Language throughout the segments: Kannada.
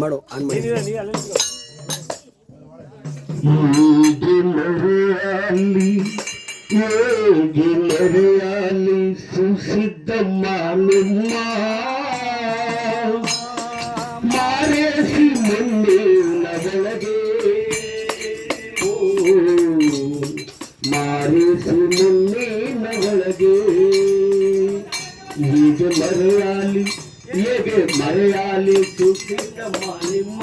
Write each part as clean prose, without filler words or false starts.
ಮಾಡು ಆನ್ ಮಾಡಿ. ಗಿಲರಿಯಲ್ಲಿ ಸುಸಿದ್ದಮ್ಮ ನಿಮ್ಮ ಮಾರೇಸಿ ಮುನ್ನಿನ ಬೆಳಗ್ಗೆ ಮಾರೇಸಿ ಮುನ್ನಿನ ಬೆಳಗ್ಗೆ ಹೀಗೆ ಮರೆಯಾಲಿ ಹೇಗೆ ಮರೆಯಾಲಿ ಸುಸಿದ್ದಮ್ಮ ನಿಮ್ಮ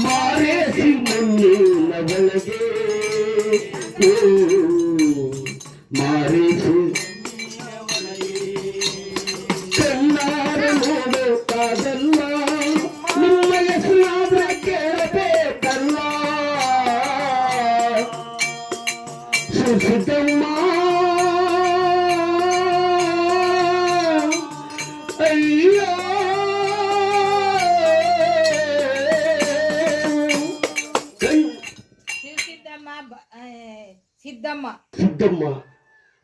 ಮಾರೇಸಿ ಮುನ್ನಿನ ಬೆಳಗ್ಗೆ ಮಾರೇಸಿ ಕಣ್ಣಾರ ನೋಡುತ್ತಾದಲ್ಲ ನಿಮ್ಮ ಹೆಸರಾದ್ರೆ ಕೇಳಬೇಕಲ್ಲ ಸುಸಿದ್ದಮ್ಮ ಅಯ್ಯೋ ಸಿದ್ದಮ್ಮ ಸಿದ್ದಮ್ಮ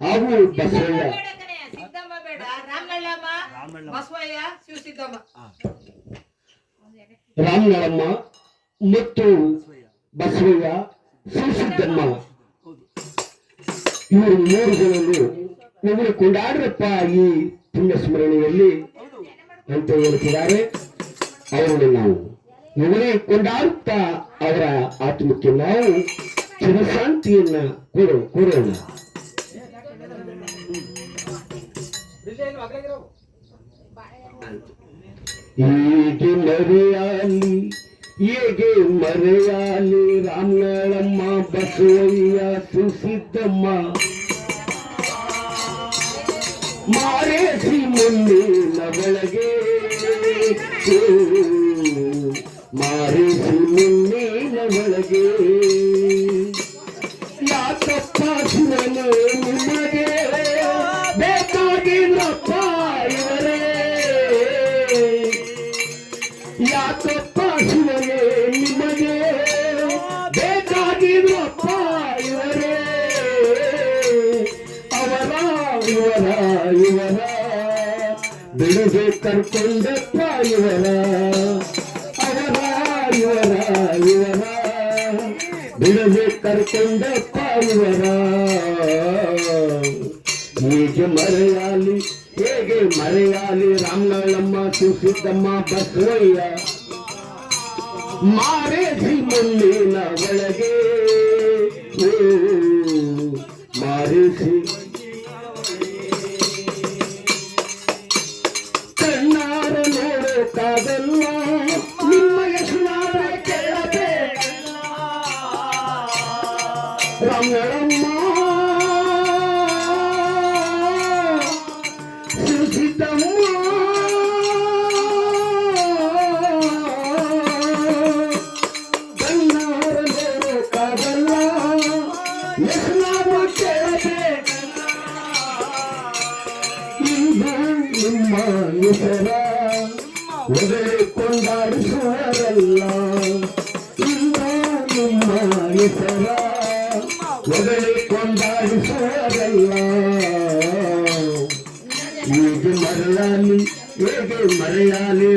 ಹಾಗೂ ಬಸವಯ್ಯ ಸಿದ್ದಮ್ಮ ಬೇಡ ರಾಮನಳ್ಳಮ್ಮ ಬಸವಯ್ಯ ಶಿವಸಿದ್ದಮ್ಮ ರಾಮನಳಮ್ಮ ಮತ್ತು ಬಸವಯ್ಯ ಶಿವಸಿದ್ದಮ್ಮ ಇವರು ಮೂರು ಜನರು ಇವರು ಕೊಂಡಾಡ್ರಪ್ಪ ಈ ಪುಣ್ಯ ಸ್ಮರಣೆಯಲ್ಲಿ ಅಂತ ಹೇಳ್ತಿದ್ದಾರೆ. ಅವರನ್ನು ನಾವು ಇವರೇ ಕೊಂಡಾಡುತ್ತಾ ಅವರ ಆತ್ಮಕ್ಕೆ ನಾವು ಚಿರಶಾಂತಿಯನ್ನ ಕೋರೋಣ. ಹೇಗೆ ಮರೆಯಾಲಿ ಹೇಗೆ ಮರೆಯಾಲಿ ರಾಮನಳಮ್ಮ ಬಸವಯ್ಯ ಸುಸಿದ್ದಮ್ಮ ಮಾರೇಸಿ ಮುನ್ನಿನ ಬೆಳಗ್ಗೆ ಮಾರೇಸಿ ಮುನ್ನಿನ ಬೆಳಗ್ಗೆ ಯಾಕಪ್ಪ ಶಿವನೇ ನಿಮಗೆ ಬೇಕಾಗಿದ್ರಪ್ಪ ಇವರೇ ಯಾಕಪ್ಪ ಶಿವನೇ ನಿಮಗೆ ಬೇಕಾಗಿದ್ರಪ್ಪ ಇವರೇ ಅವರ ಇವರ ಇವರ ಬಿಡುಗೆ ಕರ್ಕೊಂಡಪ್ಪ ಇವರ ಅವರ ಇವರ ಇವರ ಬಿಡುಗೆ ಕರ್ಕೊಂಡಪ್ಪ ಇವರ ಹೇಗೆ ಮರೆಯಾಲಿ ಹೇಗೆ ಮರೆಯಾಲಿ ರಾಮನಳಮ್ಮ ಸುಸಿದ್ದಮ್ಮ ಬಸವಯ್ಯ ಮಾರೇಸಿ ಮುನ್ನಿನ ಒಳಗೆ ಮಾರೇಸಿ ಕಣ್ಣಾರ ನೋಡೋಕ್ಕಾಗಲ್ಲ ನಿಮ್ಮ ಹೆಸರಾದ ಕೇಳಬೇಕಲ್ಲ ರಾಮನಳಮ್ಮ ಸುಸಿದ್ದಮ್ಮ ಕಣ್ಣಾರ ನೋಡೋಕ್ಕಾಗಲ್ಲ ಹೆಸರಾದ ಕೇಳಬೇಕಲ್ಲ ಇಂದು ನಿಮ್ಮ ಹೆಸರ ಒದರಿ ಕೊಂಡಾಡಿಸುವರಲ್ಲ ಇಂದು ನಿಮ್ಮ ಹೆಸರ ಒದರಿ ಕೊಂಡಾಡಿಸುವರಲ್ಲ ಹೇಗೆ ಮರೆಯಾಲಿ ಹೇಗೆ ಮರೆಯಾಲಿ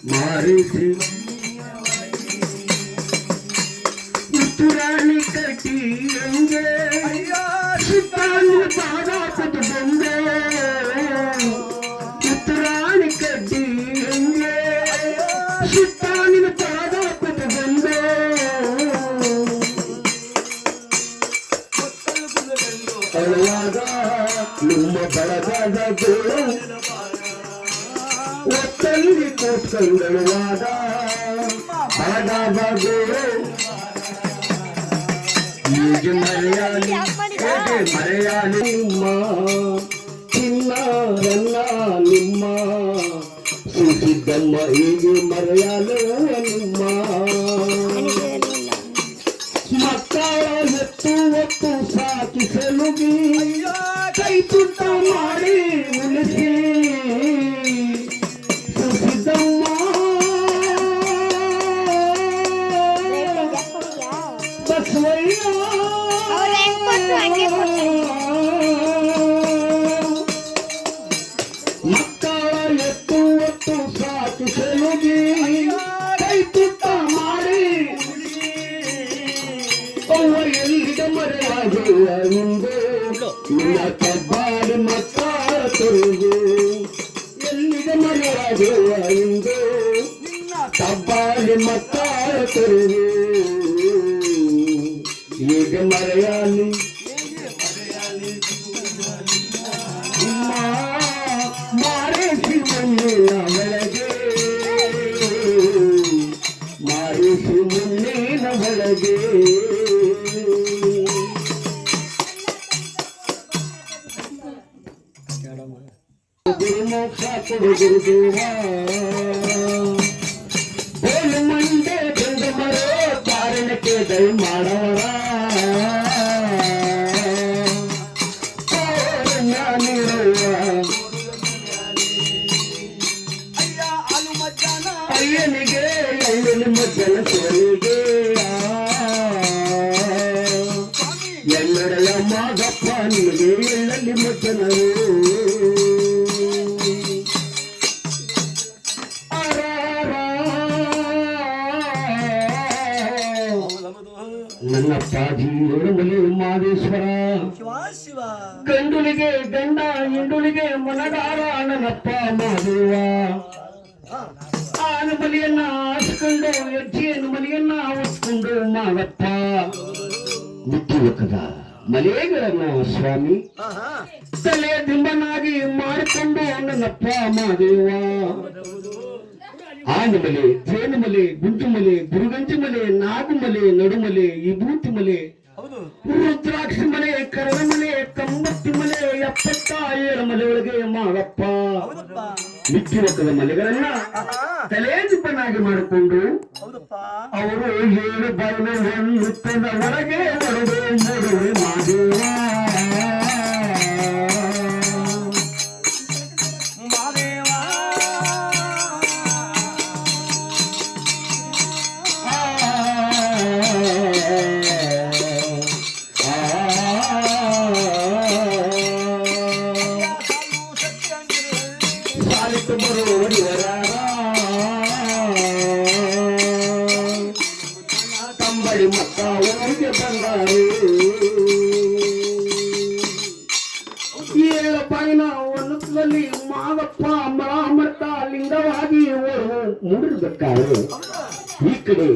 ಮಾರಿಸಿ ಉತ್ತರಾಣಿ ಕಟ್ಟಿ ಹಂಗೆ ಸುತ್ತಾನು ಬಾದಾಪದ ಬಂದೆ ಉತ್ತರಾಣಿ ಕಟ್ಟಿ ಹಂಗೆ ಸುತ್ತಾನಿನ ಬಾದಾಪದ ಬಂದೆ ಅಳುವಾಗ ನಿಮ್ಮ ಬಳಗದ ಗೋಳು ಒತ್ತಲ್ಲಿ ಕೂತ್ಕೊಂಡಳುವಾಗ ಬಳಗದ ಗೋಳು ಹೇಗೆ ಮರೆಯಾಲಿ ಹೇಗೆ ಮರೆಯಾಲಿ ನಿಮ್ಮ ಚಿನ್ನಾರನ್ನ ನಿಮ್ಮ ಸುಸಿದ್ದಮ್ಮ ಹೇಗೆ ಮರೆಯಾಲು ನಿಮ್ಮ ಮಕ್ಕಳ ಎತ್ತು ಒತ್ತು ಸಾಕಿಸಲು ಕೈ ತುಟ್ಟ ಮಾಡಿ ಉಳಿಸಿ ಸುಸಿದ್ದಮ್ಮ ಬಸವಯ್ಯ ಎಲ್ಲಿಗೆ ಮರೆಯಾಗುವ ಇಂದು ನಿನ್ನ ಕಬ್ಬಾಡಿ ಮಕ್ಕಳ ತೊರೆದು ಎಲ್ಲಿಗೆ ಮರೆಯಾಗುವ ಇಂದು ಕಬ್ಬಾಡಿ ಮಕ್ಕಳ ತೊರೆದು ಈಗ ಮರೆಯಾಲಿ ಮಾರೇಸಿ ಮುನ್ನಿನ ಬೆಳಗ್ಗೆ ಮಾರೇಸಿ ಮುನ್ನಿನ ಬೆಳಗ್ಗೆ ಗುರುಮೋಕ್ಷ ಕೊಡು ಗುರುದೇವ ಹೋಲು ಮಂಡೆ ಗಂಡು ಮರೋ ಕಾರಣಕ್ಕೆ ದಯ ಮಾಡವರ ಅಯ್ಯನಿಗೆ ಎಳ್ಳಿನ ಮಜ್ಜನ ಸೋಲಿಗೆ ಎಲ್ಲೆಡೆಯ ಮಾಗಪ್ಪ ನಿಮಗೆ ಎಳ್ಳಲ್ಲಿ ಮಜ್ಜನರು ನನ್ನ ಪಾಜಿ ಎಡಮಲೆ ಮಾದೇಶ್ವರ ಗಂಡುಲಿಗೆ ಗಂಡ ಹಿಂಡುಲಿಗೆ ಮನಗಾರ ನನ್ನಪ್ಪ ಮಾದೇವ ಆನಮಲಿಯನ್ನ ಆಸ್ಕೊಂಡು ಹೆಜ್ಜೆಯನ್ನು ಮಲಿಯನ್ನ ಹೊತ್ಕೊಂಡು ಮಾವಪ್ಪ ಮುತ್ತುವಕ್ಕದ ಮಲೆಗಳನ್ನ ಸ್ವಾಮಿ ತಲೆ ದಿಂಬನಾಗಿ ಮಾಡಿಕೊಂಡು ನನ್ನಪ್ಪ ಮಾದೇವ ಆನಮಲೆ ಜೇನುಮಲೆ ಗುಂಟುಮಲೆ ಗುರುಗಂಜಮಲೆ ನಾಗುಮಲೆ ನಡುಮಲೆ ವಿಭೂತಿ ಮಲೆ ರುದ್ರಾಕ್ಷಿ ಮಲೆ ಕರಮಲೆ ಕಂಬತ್ತಿ ಮಲೆ 77 ಮಲೆಯೊಳಗೆ ಮಾವಪ್ಪ ಮಿಕ್ಕಿವಕ್ಕದ ಮಲೆಗಳನ್ನ ತಲೆದಿಬ್ಬನಾಗಿ ಮಾಡಿಕೊಂಡು ಅವರು 7 ಬಯಲು ವೃತ್ತದ ಒಳಗೆ ಹೊರಗೆ ಮೂಡುವೆ ಮಾದೇವ ಕಂಬಳಿ ಮಕ್ಕ ಊರಿಗೆ ಬಂದಾರು 7 ಬಾಯಿನ ಒನ್ನದಲ್ಲಿ ಮಾವಪ್ಪ ಅಮೃತ ಲಿಂಗವಾಗಿ ಮುಡಿರ್ಬೇಕಾರು ಈ ಕಡೆ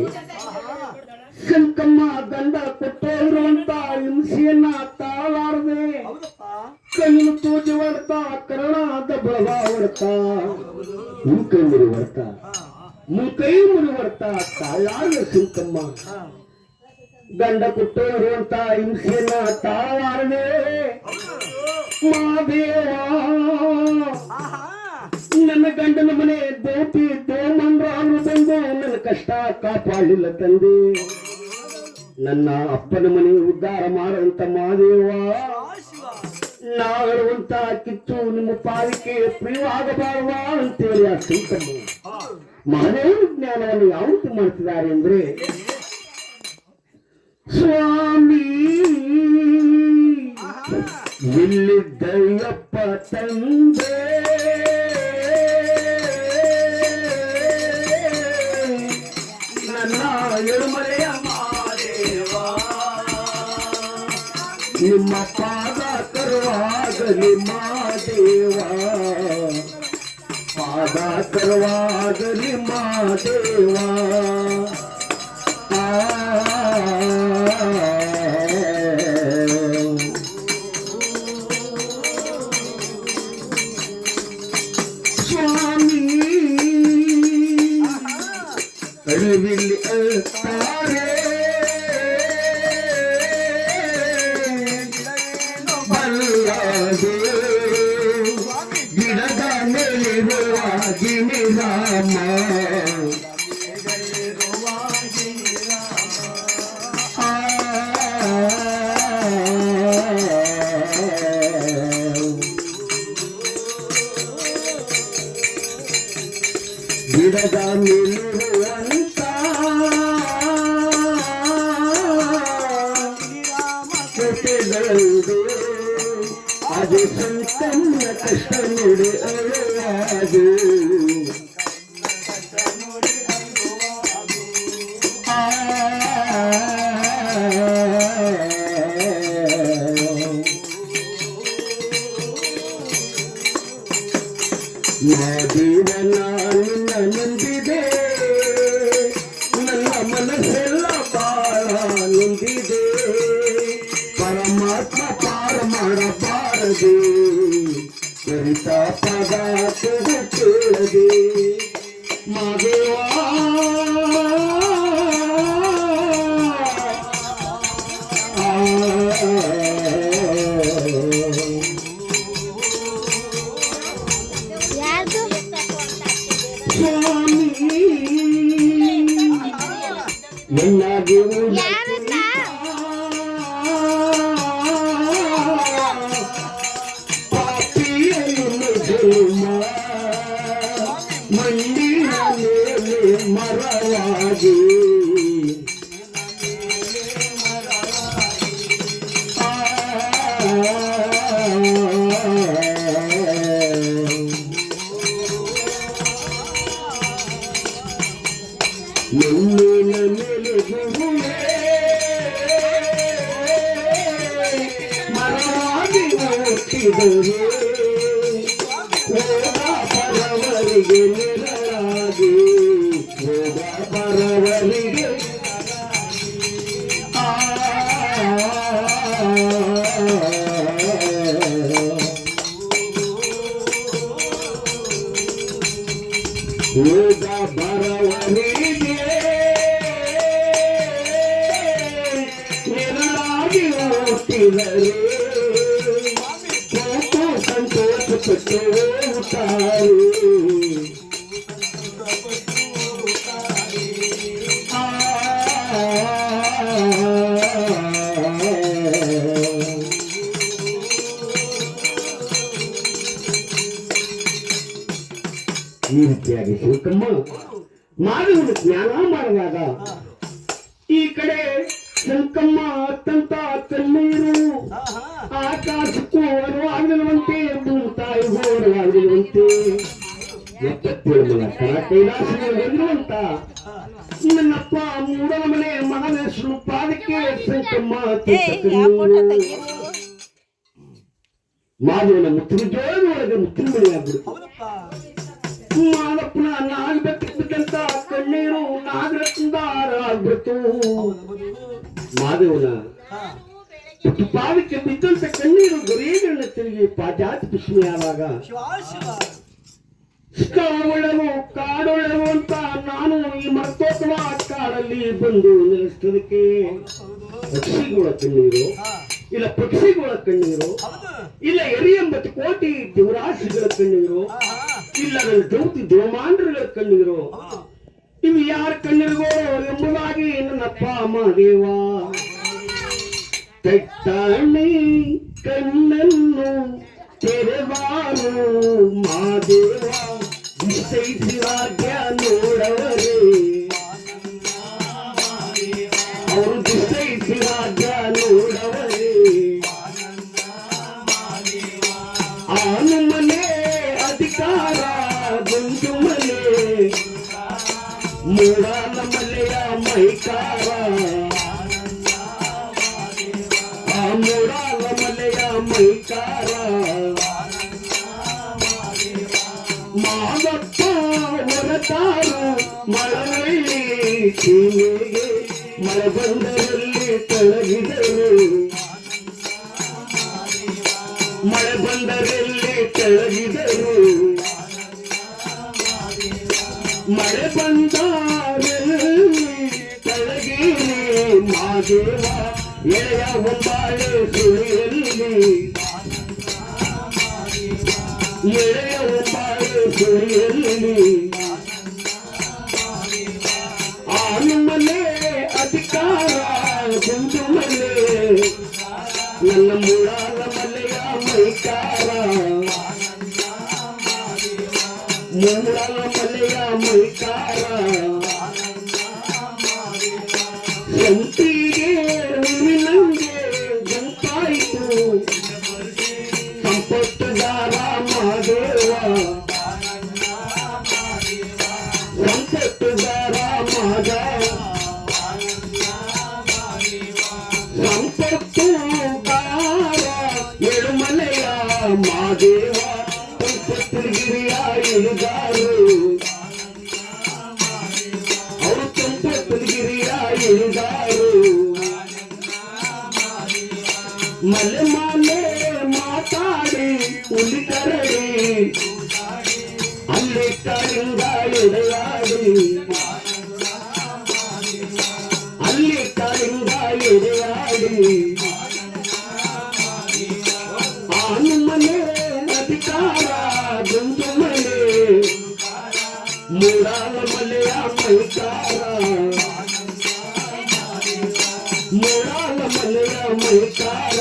ಶಂಕಮ್ಮ ಗಂಡ ಕೊಟ್ಟೋರುವಂತ ಹಿಂಸೆಯನ್ನ ತಾಳಾರದೆ ಕಣ್ಣು ತೂಜಿ ಹೊಡ್ತಾ ಕರ್ಣಾದ ಬಳಗ ಹೊಡ್ತಾ ಮುನ್ಕೈ ಮುರಿ ಹೊಡ್ತಾ ಮುನ್ಕೈ ಮುರಿ ಹೊಡ್ತಾ ತಾಳಾರದೆ ಶಂಕಮ್ಮ ಗಂಡ ಕೊಟ್ಟೋರುವಂತ ಹಿಂಸೆಯನ್ನ ತಾಳಾರದೆ ಮಾದೇವ ನನ್ನ ಗಂಡನ ಮನೆ ದೋಪಿ ದೋಮಂದ್ರಾರು ಬಂದು ನನ್ನ ಕಷ್ಟ ಕಾಪಾಡಲಿಲ್ಲ ತಂದೆ ನನ್ನ ಅಪ್ಪನ ಮನೆ ಉದ್ಧಾರ ಮಾಡುವಂತ ಮಾದೇವ ನಾವಿರುವಂತ ಕಿತ್ತು ನಿಮ್ಮ ಪಾಲಿಕೆ ಪ್ರಿಯವಾಗಬಾರವ ಅಂತೇಳಿ ಆ ಸಂಕಮ್ಮ ಮಹಾದೇವ ಜ್ಞಾನವನ್ನು ಯಾವ ರೀತಿ ಮಾಡ್ತಿದ್ದಾರೆ ಅಂದ್ರೆ ಸ್ವಾಮಿ ಇಲ್ಲಿದ್ದಯ್ಯಪ್ಪ ತಂದೆ ನನ್ನ ಎಳುಮಲೆಯ ಮಾದೇವ ನಿಮ್ಮ ಪಾದ ಕರುವಾಗಲಿ ಮಾದೇವ ಪಾದ ಕರುವಾಗಲಿ ಮಾದೇವ ಸ್ವಾಮಿ ಅರಿವಿಲ್ಲಿ ಅಳ್ತಾರೆ ಬಲ್ಲದೆ ಗಿಡದ ಮೇಲಿರುವ ಗಿಣಿರಾಮ ಗಿಡದ ಮೇಲಿರುವಂತ ಕೊಟ್ಟೆಗಳದು ಅದು ಸಂತನ್ನ ಕಷ್ಟ ನೋಡಿ ಅಳದು ಜೀವನ ನಿನ್ನ ನಂಬಿದೆ, ನನ್ನ ಮನಸ್ಸೆಲ್ಲ ಬಾಳ ನೊಂದಿದೆ. ಪರಮಾತ್ಮ ಪಾರ ಮಾಡಬಾರದೆ, ಕರಿತ ಪದ ತುಡು ಕೇಳದೆ. ಮಾದೇವಾ ಎಲ್ಲಾಗೂ ಪಾಪಿಯನ್ನು ಜನ್ಮ ಮಂಡಿನ ಮೇಲೆ ಮರವಾಗಿ ಮಣ್ಣಿನ ಮೇಲೆ ಗುರುವೇ ಮರವಾಗಿ ಹುಟ್ಟಿದರೆ, ಹೋದ ಬರವರಿಗೆ ನೆರಳಾಗಿ, ಹೋದ ಬರವರಿಗೆ ಹೋದ ಬರವರಿಗೆ ನೆರಳಾಗಿ ಹುಟ್ಟಿದರೆ, ಕೋಪು ಸಂತೋಷ ಪಟ್ಟು ಹೋಗುತ್ತಾರೆ. ಈ ರೀತಿಯಾಗಿ ಶಿವಕಮ್ಮ ಮಾಧವನ ಜ್ಞಾನ ಮಾಡಿದಾಗ ಈ ಕಡೆ ಶಂಕಮ್ಮ ಅತ್ತಂತ ಕಣ್ಣೀರು ಆಕಾಶಕ್ಕೂ ಹೊರವಾಗಲಿರುವಂತೆ ತಾಯಿ ಹೊರವಾಗಲಿರುವಂತೆ 77 ಮನ ಕರ ಕೈಲಾಸವಿರುವಂತ ನನ್ನಪ್ಪ ಮೂಡನ ಮನೆ ಮಗನ ಪಾದಕ್ಕೆ ಶಂಕಮ್ಮ ಮಾಧವನ ಮುತ್ತಿನ ಜೋಳದೊಳಗೆ ಮುತ್ತಿನ ಮನೆಯಾಗ್ಬಿಡ್ತು. ಮಾದಪ್ಪನ ನಾಗಬೇಕಿದ್ದಂತ ಕಣ್ಣೀರು ನಾಗರತ್ನದ ಆಗ್ಬಿಡ್ತು. ಮಾಧವನ ಪಾದಕ್ಕೆ ಬಿದ್ದಂತ ಕಣ್ಣೀರು ಗರಿಗಳನ್ನ ತಿರುಗಿ ಪಾಜಾತಿ ಪುಷ್ಮಿಯಾದಾಗ ಕಾಡೊಳವು ಕಾಡೊಳವು ಅಂತ ನಾನು ಈ ಮರ್ತೋತ್ವ ಕಾಡಲ್ಲಿ ಬಂದು ನಿಲ್ಲಿಸ್ತದಕ್ಕೆ ಪಕ್ಷಿಗಳ ಕಣ್ಣೀರು ಇಲ್ಲ ಪಕ್ಷಿಗಳ ಕಣ್ಣೀರು ಇಲ್ಲ 80 ಕೋಟಿ ದೇವರಾಶಿಗಳ ಕಣ್ಣೀರು ಇಲ್ಲ ನನ್ನ ಜ್ಯೋತಿ ದೇವಮಾಂಡ್ರಗಳ ಕಣ್ಣೀರು ಇವು ಯಾರ ಕಣ್ಣೀರಿಗೋ ಎಂಬುದಾಗಿ ನನ್ನಪ್ಪ ಮಹಾದೇವ ತಟ್ಟಣಿ ಕಣ್ಣನ್ನು ತೆರೆವಾರು ಮಹಾದೇವ ನಿಶ್ಚಯಿಸಿ ರಾಜ್ಯ ನೋಡವರೇ ಅವರು ನಿಶ್ಚಯಿಸಿ ರಾಜ್ಯ ನೋಡವರೇ ಆನು ಮನೆ ಅಧಿಕಾರ ಗುಂಡು ಮನೆ ಮೂಡಾಲ ಮಲೆಯ ಮೈಕಾರ ಮೂಡಾಲ ಮಲೆಯ ಮೈಕಾರ ಮಾದಪ್ಪ ಹೊರತಾರು ಮಳವಳ್ಳಿ ಸೀಮೆಗೆ ಮಳೆ ಬಂದರಲ್ಲಿ ತೊಳಗಿದರು ಮಳೆ ಬಂದರಲ್ಲಿ ತೊಳಗಿದರು ಮಳೆ ಬಂದರಲ್ಲಿ ತೊಳಗಿ ಮಾದೇವ ಎಳೆಯ ಒಂಬಾಳೆ ಸುಳಿಯಲ್ಲಿ ಎಳೆಯ ಒಂಬಾಳೆ ಸುಳಿಯಲ್ಲಿ ಆನು ಮನೆ ಅಧಿಕಾರ ಗುಂಡು ಮನೆ ನನ್ನ ಮೂಡಾಲ ಮಲೆಯ ಮೈಕಾರ ಮೂಡಾಲ ಮಲೆಯ ಮೈಕಾರ ಸಂತಿಗೆ ಹೂವಿನಂಗೆ ಗುಂಪಾಯಿತು ಸಂಪತ್ತುದಾರ ಮಹಾದೇವ ಸಂಪತ್ತುದಾರ ಮಹಾದೇವ ಸಂಪತ್ತುದಾರ ಏಳುಮಲೆಯ ಮಹಾದೇವ ಸಂಪತ್ತುಗಿರಿಯ ಇಳಿದಾರ ಮಲೆ ಮಾಲೆ ಮಾತಾಡಿ ಹುಲಿ ಕರಡಿ ಅಲ್ಲಿ ಕರಿಂದ ಎಡೆಯಾಡಿ ಅಲ್ಲಿ ಕರಿಂದ ಎಡೆಯಾಡಿ ಆನು ಮನೆ ಅಧಿಕಾರ ಗುಂಜು ಮನೆ ಮೂಡಾಲ ಮಲೆಯ ಮೈಕಾರ ಮೂಡಾಲ ಮಲೆಯ ಮೈಕಾರ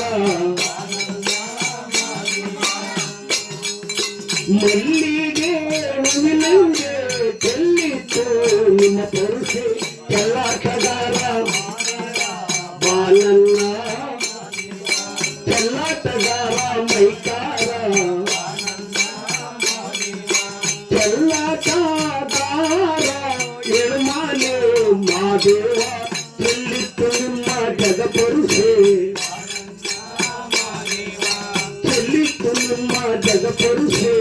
ಮಲ್ಲಿಗೆ ಹೂವಿನಂಗೆ ಚೆಲ್ಲಿತು ನಿಮ್ಮ ಪರುಷೆ ಚೆಲ್ಲಾಟಗಾರ ಬಾಲನ್ನ ಚೆಲ್ಲಾಟಗಾರ ಮೈಕಾರ ಚೆಲ್ಲಾಟಗಾರ ಎಳಮಾಲೆ ಮಾದೇವ ಚೆಲ್ಲಿತು ನಿಮ್ಮ ಜಗಪರುಷೆ ಚೆಲ್ಲಿತು ನಿಮ್ಮ ಜಗಪರುಷೆ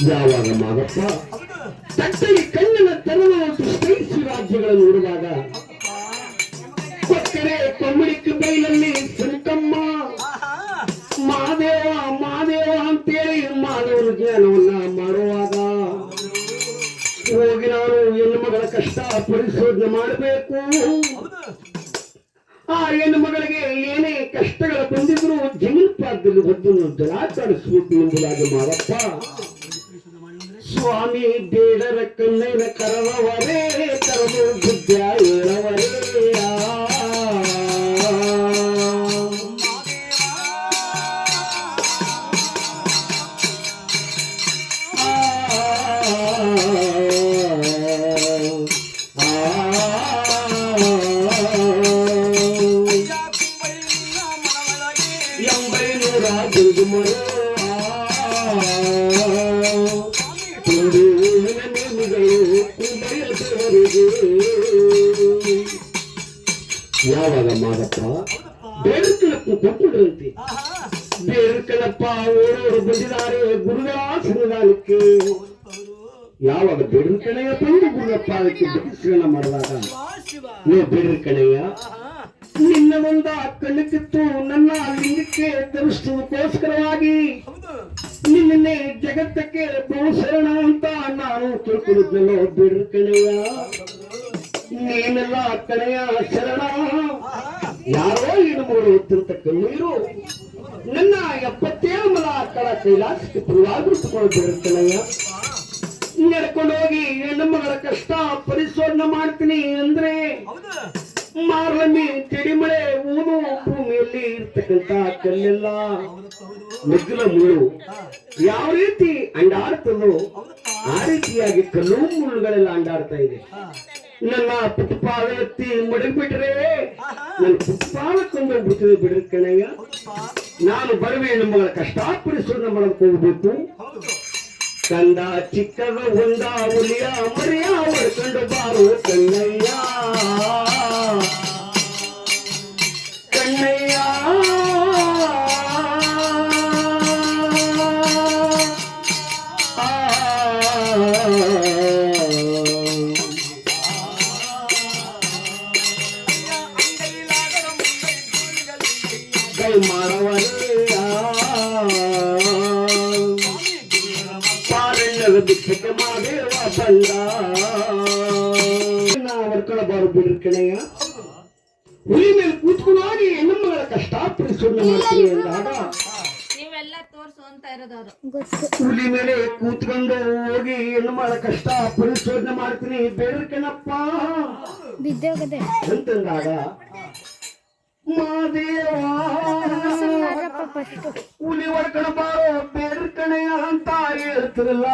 ಯಾವಾಗ ಮಾದಪ್ಪ ತಟ್ಟಲಿ ಕಣ್ಣಿನ ತೆರಳುವಂತ ಸ್ಪೈಸಿ ರಾಜ್ಯಗಳನ್ನು ನೋಡುವಾಗ ಕೊಕ್ಕರೆ ಕೊಮ್ಮಳಿಕೆ ಬೈಲಲ್ಲಿ ಸುಂಕಮ್ಮ ಮಾದೇವ ಮಾದೇವ ಅಂತೇಳಿ ಮಾದೇವನ ಜ್ಞಾನವನ್ನ ಮಾಡುವಾಗ ಹೋಗಿ ನಾನು ಹೆಣ್ಣು ಮಗಳ ಕಷ್ಟ ಪರಿಶೋಧನೆ ಮಾಡಬೇಕು. ಆ ಹೆಣ್ಣು ಮಗಳಿಗೆ ಏನೇ ಕಷ್ಟಗಳ ಬಂದಿದ್ರು ಜಮೀನ್ಪಾದದಲ್ಲಿ ಹೊದ್ದನ್ನು ಜಲಾಚರಿಸಬೇಕು ಎಂಬುದಾಗಿ ಮಾದಪ್ಪ ಸ್ವಾಮಿ ಬೇಡರ ಕಣ್ಣಿನ ಕರವರೇ ತರಲು ಬುದ್ಧ ಹೇಳವರೇ ಎಂಬೈನೂರ ಗುರುಮರ ಯಾವಾಗ ಮಾದಪ್ಪ ಬೇರುಕಳಪ್ಪ ಕೊಟ್ಟುಬಿಡ್ರಂತೆ. ಬೇರುಕಳಪ್ಪ ಓಡೋರು ಬಂದಿದ್ದಾರೆ ಗುರುಗಳ ಸನ್ನಿಧಾನಕ್ಕೆ. ಯಾವಾಗ ಬೇರುಕಣೆಯ ಬಂದು ಗುರುಗಪ್ಪ ಅದಕ್ಕೆ ದರ್ಶನ ಮಾಡಿದಾಗ ನೀವು ಬೇರುಕಣೆಯ ನಿನ್ನ ಒಂದ ಕಣ್ಣಿತ್ತು ನನ್ನ ಲಿಂಗಕ್ಕೆ ಧರಿಸುವುದಕ್ಕೋಸ್ಕರವಾಗಿ ನಿನ್ನೆ ಜಗತ್ತಕ್ಕೆ ಬಹುಶರಣ ಅಂತ ನಾನು ತಿಳ್ಕೊಂಡಿದ್ನಲ್ಲೋ ಬೇರುಕಣೆಯ ನೀನೆಲ್ಲ ಕಡೆಯ ಶರಣ. ಯಾರೋ ಹೆಣ್ಣುಮಗಳು ಅತ್ಯಂತ ಕಣ್ಣೀರು ನನ್ನ 77 ಮಲ ಕಳ ಕೈಲಾಸಕ್ಕೆ ಪುರವಾಗಿರ್ತುಕೊಳ್ಳಬೇಕಣಯ್ಯ. ನಡ್ಕೊಂಡು ಹೋಗಿ ಹೆಣ್ಣುಮಗಳ ಕಷ್ಟ ಪರಿಶೋಧನೆ ಮಾಡ್ತೀನಿ ಅಂದ್ರೆ ಮಾರ್ಲಮ್ಮಿ ತಿಡಿಮಳೆ ಊನು ಭೂಮಿಯಲ್ಲಿ ಇರ್ತಕ್ಕಂತ ಕಲ್ಲೆಲ್ಲ ಮೆಗ್ಗುಲ ಮುಳ್ಳು ಯಾವ ರೀತಿ ಅಂಡಾಡ್ತದೋ ಆ ರೀತಿಯಾಗಿ ಕಲ್ಲು ಮುಳ್ಳುಗಳೆಲ್ಲ ಅಂಡಾಡ್ತಾ ಇದೆ. ನನ್ನ ಪುಟ್ಪಾದ ಎತ್ತಿ ಮಡಗ್ಬಿಟ್ರೆ ನನ್ನ ಪುಟ್ಪಾದ ಕೊಂಡೋಗ್ಬಿಡ್ತದೆ ಬಿಡ್ರಿ ಕಣಯ್ಯ. ನಾನು ಬರುವೆ ನಮ್ಮಗಳ ಕಷ್ಟ ಪರಿಶೋಧನೆ ಮಾಡಕ್ ಹೋಗ್ಬೇಕು. ಕಂದ ಚಿಕ್ಕದ ಹೊಂದ ಹುಲಿಯ ಮರಿಯ ಹೊಡ್ಕೊಂಡು ಬಾರು ಕಣ್ಣಯ್ಯ ಕಣ್ಣಯ್ಯ ಕೈ ಮಾಡವರೇ ಪಾರಣ್ಣದ ಭಿಕ್ಷಕ್ಕೆ ಮಾದೇವ ಬಂದ ಹೊರ್ಕೊಳ್ಳಬಾರು ಬಿಡ್ರಿ ಕಣಯ್ಯ. ಹುಲಿ ಮೇಲೆ ಕೂತ್ಕೊಂಡು ಹೋಗಿ ಹೆಣ್ಣುಮಗಳ ಕಷ್ಟ ಪರಿಶೋಧನೆ ಮಾಡ್ತೀನಿ ಅಂದಾಗ ಹುಲಿ ಮೇಲೆ ಕೂತ್ಕೊಂಡು ಹೋಗಿ ಹೆಣ್ಣುಮಗಳ ಕಷ್ಟ ಪರಿಶೋಧನೆ ಮಾಡ್ತೀನಿ ಬೇಡ್ರಿ ಕಣಪ್ಪ ಅಂತಂದಾಗ ಮಾದೇವ ಹುಲಿ ಹೊಡ್ಕೊಂಡು ಬಾರೋ ಬೇಡ್ರಿ ಕಣಯ್ಯ ಅಂತ ಹೇಳ್ತಿರಲ್ಲ.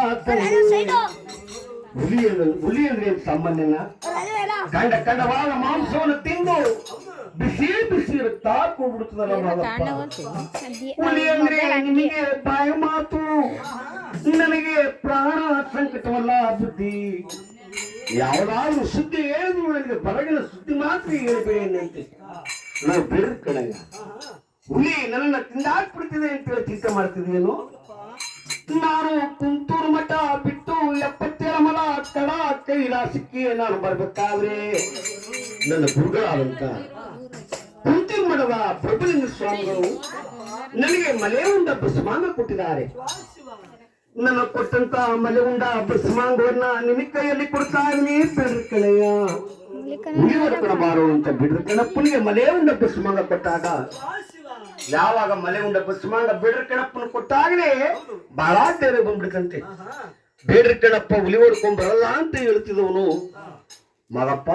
ಹುಲಿ ಅಂದ್ರೆ ಸಾಮಾನ್ಯನ ಕಂಡ ಕಂಡವಾದ ಮಾಂಸವನ್ನು ತಿಂದು ಬಿಸಿ ಬಿಸಿ ತಾಕೋಗ್ಬಿಡ್ತದಲ್ಲ ಹುಲಿ ಅಂದ್ರೆ ನಿಮಗೆ ಬಾಯಿ ಮಾತು ನನಗೆ ಪ್ರಾಣ ಸಂಕಟವಲ್ಲ ಬುದ್ಧಿ. ಯಾವ್ದಾದ್ರು ಸುದ್ದಿ ಹೇಳಿದ್ರು ನನಗೆ ಹೊರಗಿನ ಸುದ್ದಿ ಮಾತ್ರ ಹೇಳ್ಬೇಡಿ ನಾವು ಬೇರೆ ಕಡೆಯ ಹುಲಿ ನನ್ನ ತಿಂದಾಕ್ಬಿಡ್ತಿದೆ ಅಂತೇಳಿ ಚಿಂತೆ ಮಾಡ್ತಿದ್ದೇನು. ನಾನು ಕುಂತೂರು ಮಠ ಬಿಟ್ಟು 77 ಮಲ ಕಡ ಕೈಲಾಸಕ್ಕೆ ನಾನು ಬರ್ಬೇಕಾದ್ರೆ ನನ್ನ ಗುರುಗಳಾದಂತ ಕುಂತಿ ಮಠದ ಪ್ರಭುಲಿಂಗ ಸ್ವಾಮಿಗಳು ನನಗೆ ಮಲೆ ಉಂಡ ಭಸ್ಮಾಂಗ ಕೊಟ್ಟಿದ್ದಾರೆ. ನನ್ನ ಕೊಟ್ಟಂತ ಮಲೆ ಉಂಡ ಭಸ್ಮಾಂಗವನ್ನ ನಿನ್ನ ಕೈಯಲ್ಲಿ ಕೊಡ್ತಾ ಇದೀನಿ ಬಿಡ್ರಿ ಕಣಯ್ಯ. ಉಳಿವರ್ಕಣ ಬಾರೋ ಅಂತ ಬಿಡ್ರಿ ಕಣಪ್ಪನಿಗೆ ಮಲೆ ಉಂಡ ಭಸ್ಮಾಂಗ ಕೊಟ್ಟಾಗ, ಯಾವಾಗ ಮಲೆ ಉಂಡ ಭಸ್ಮಾಂಗ ಬಿಡ್ರಿ ಕಣಪ್ಪನ ಕೊಟ್ಟಾಗಲೇ ಬಹಳ ಧೈರ್ಯ ಬಂದ್ಬಿಡ್ತಂತೆ. ಬೇಡ್ರಿ ಕಣಪ್ಪ ಹುಲಿ ಹೊಡ್ಕೊಂಡ್ ಬರಲ್ಲ ಅಂತ ಹೇಳ್ತಿದವನು, ಮಗಪ್ಪ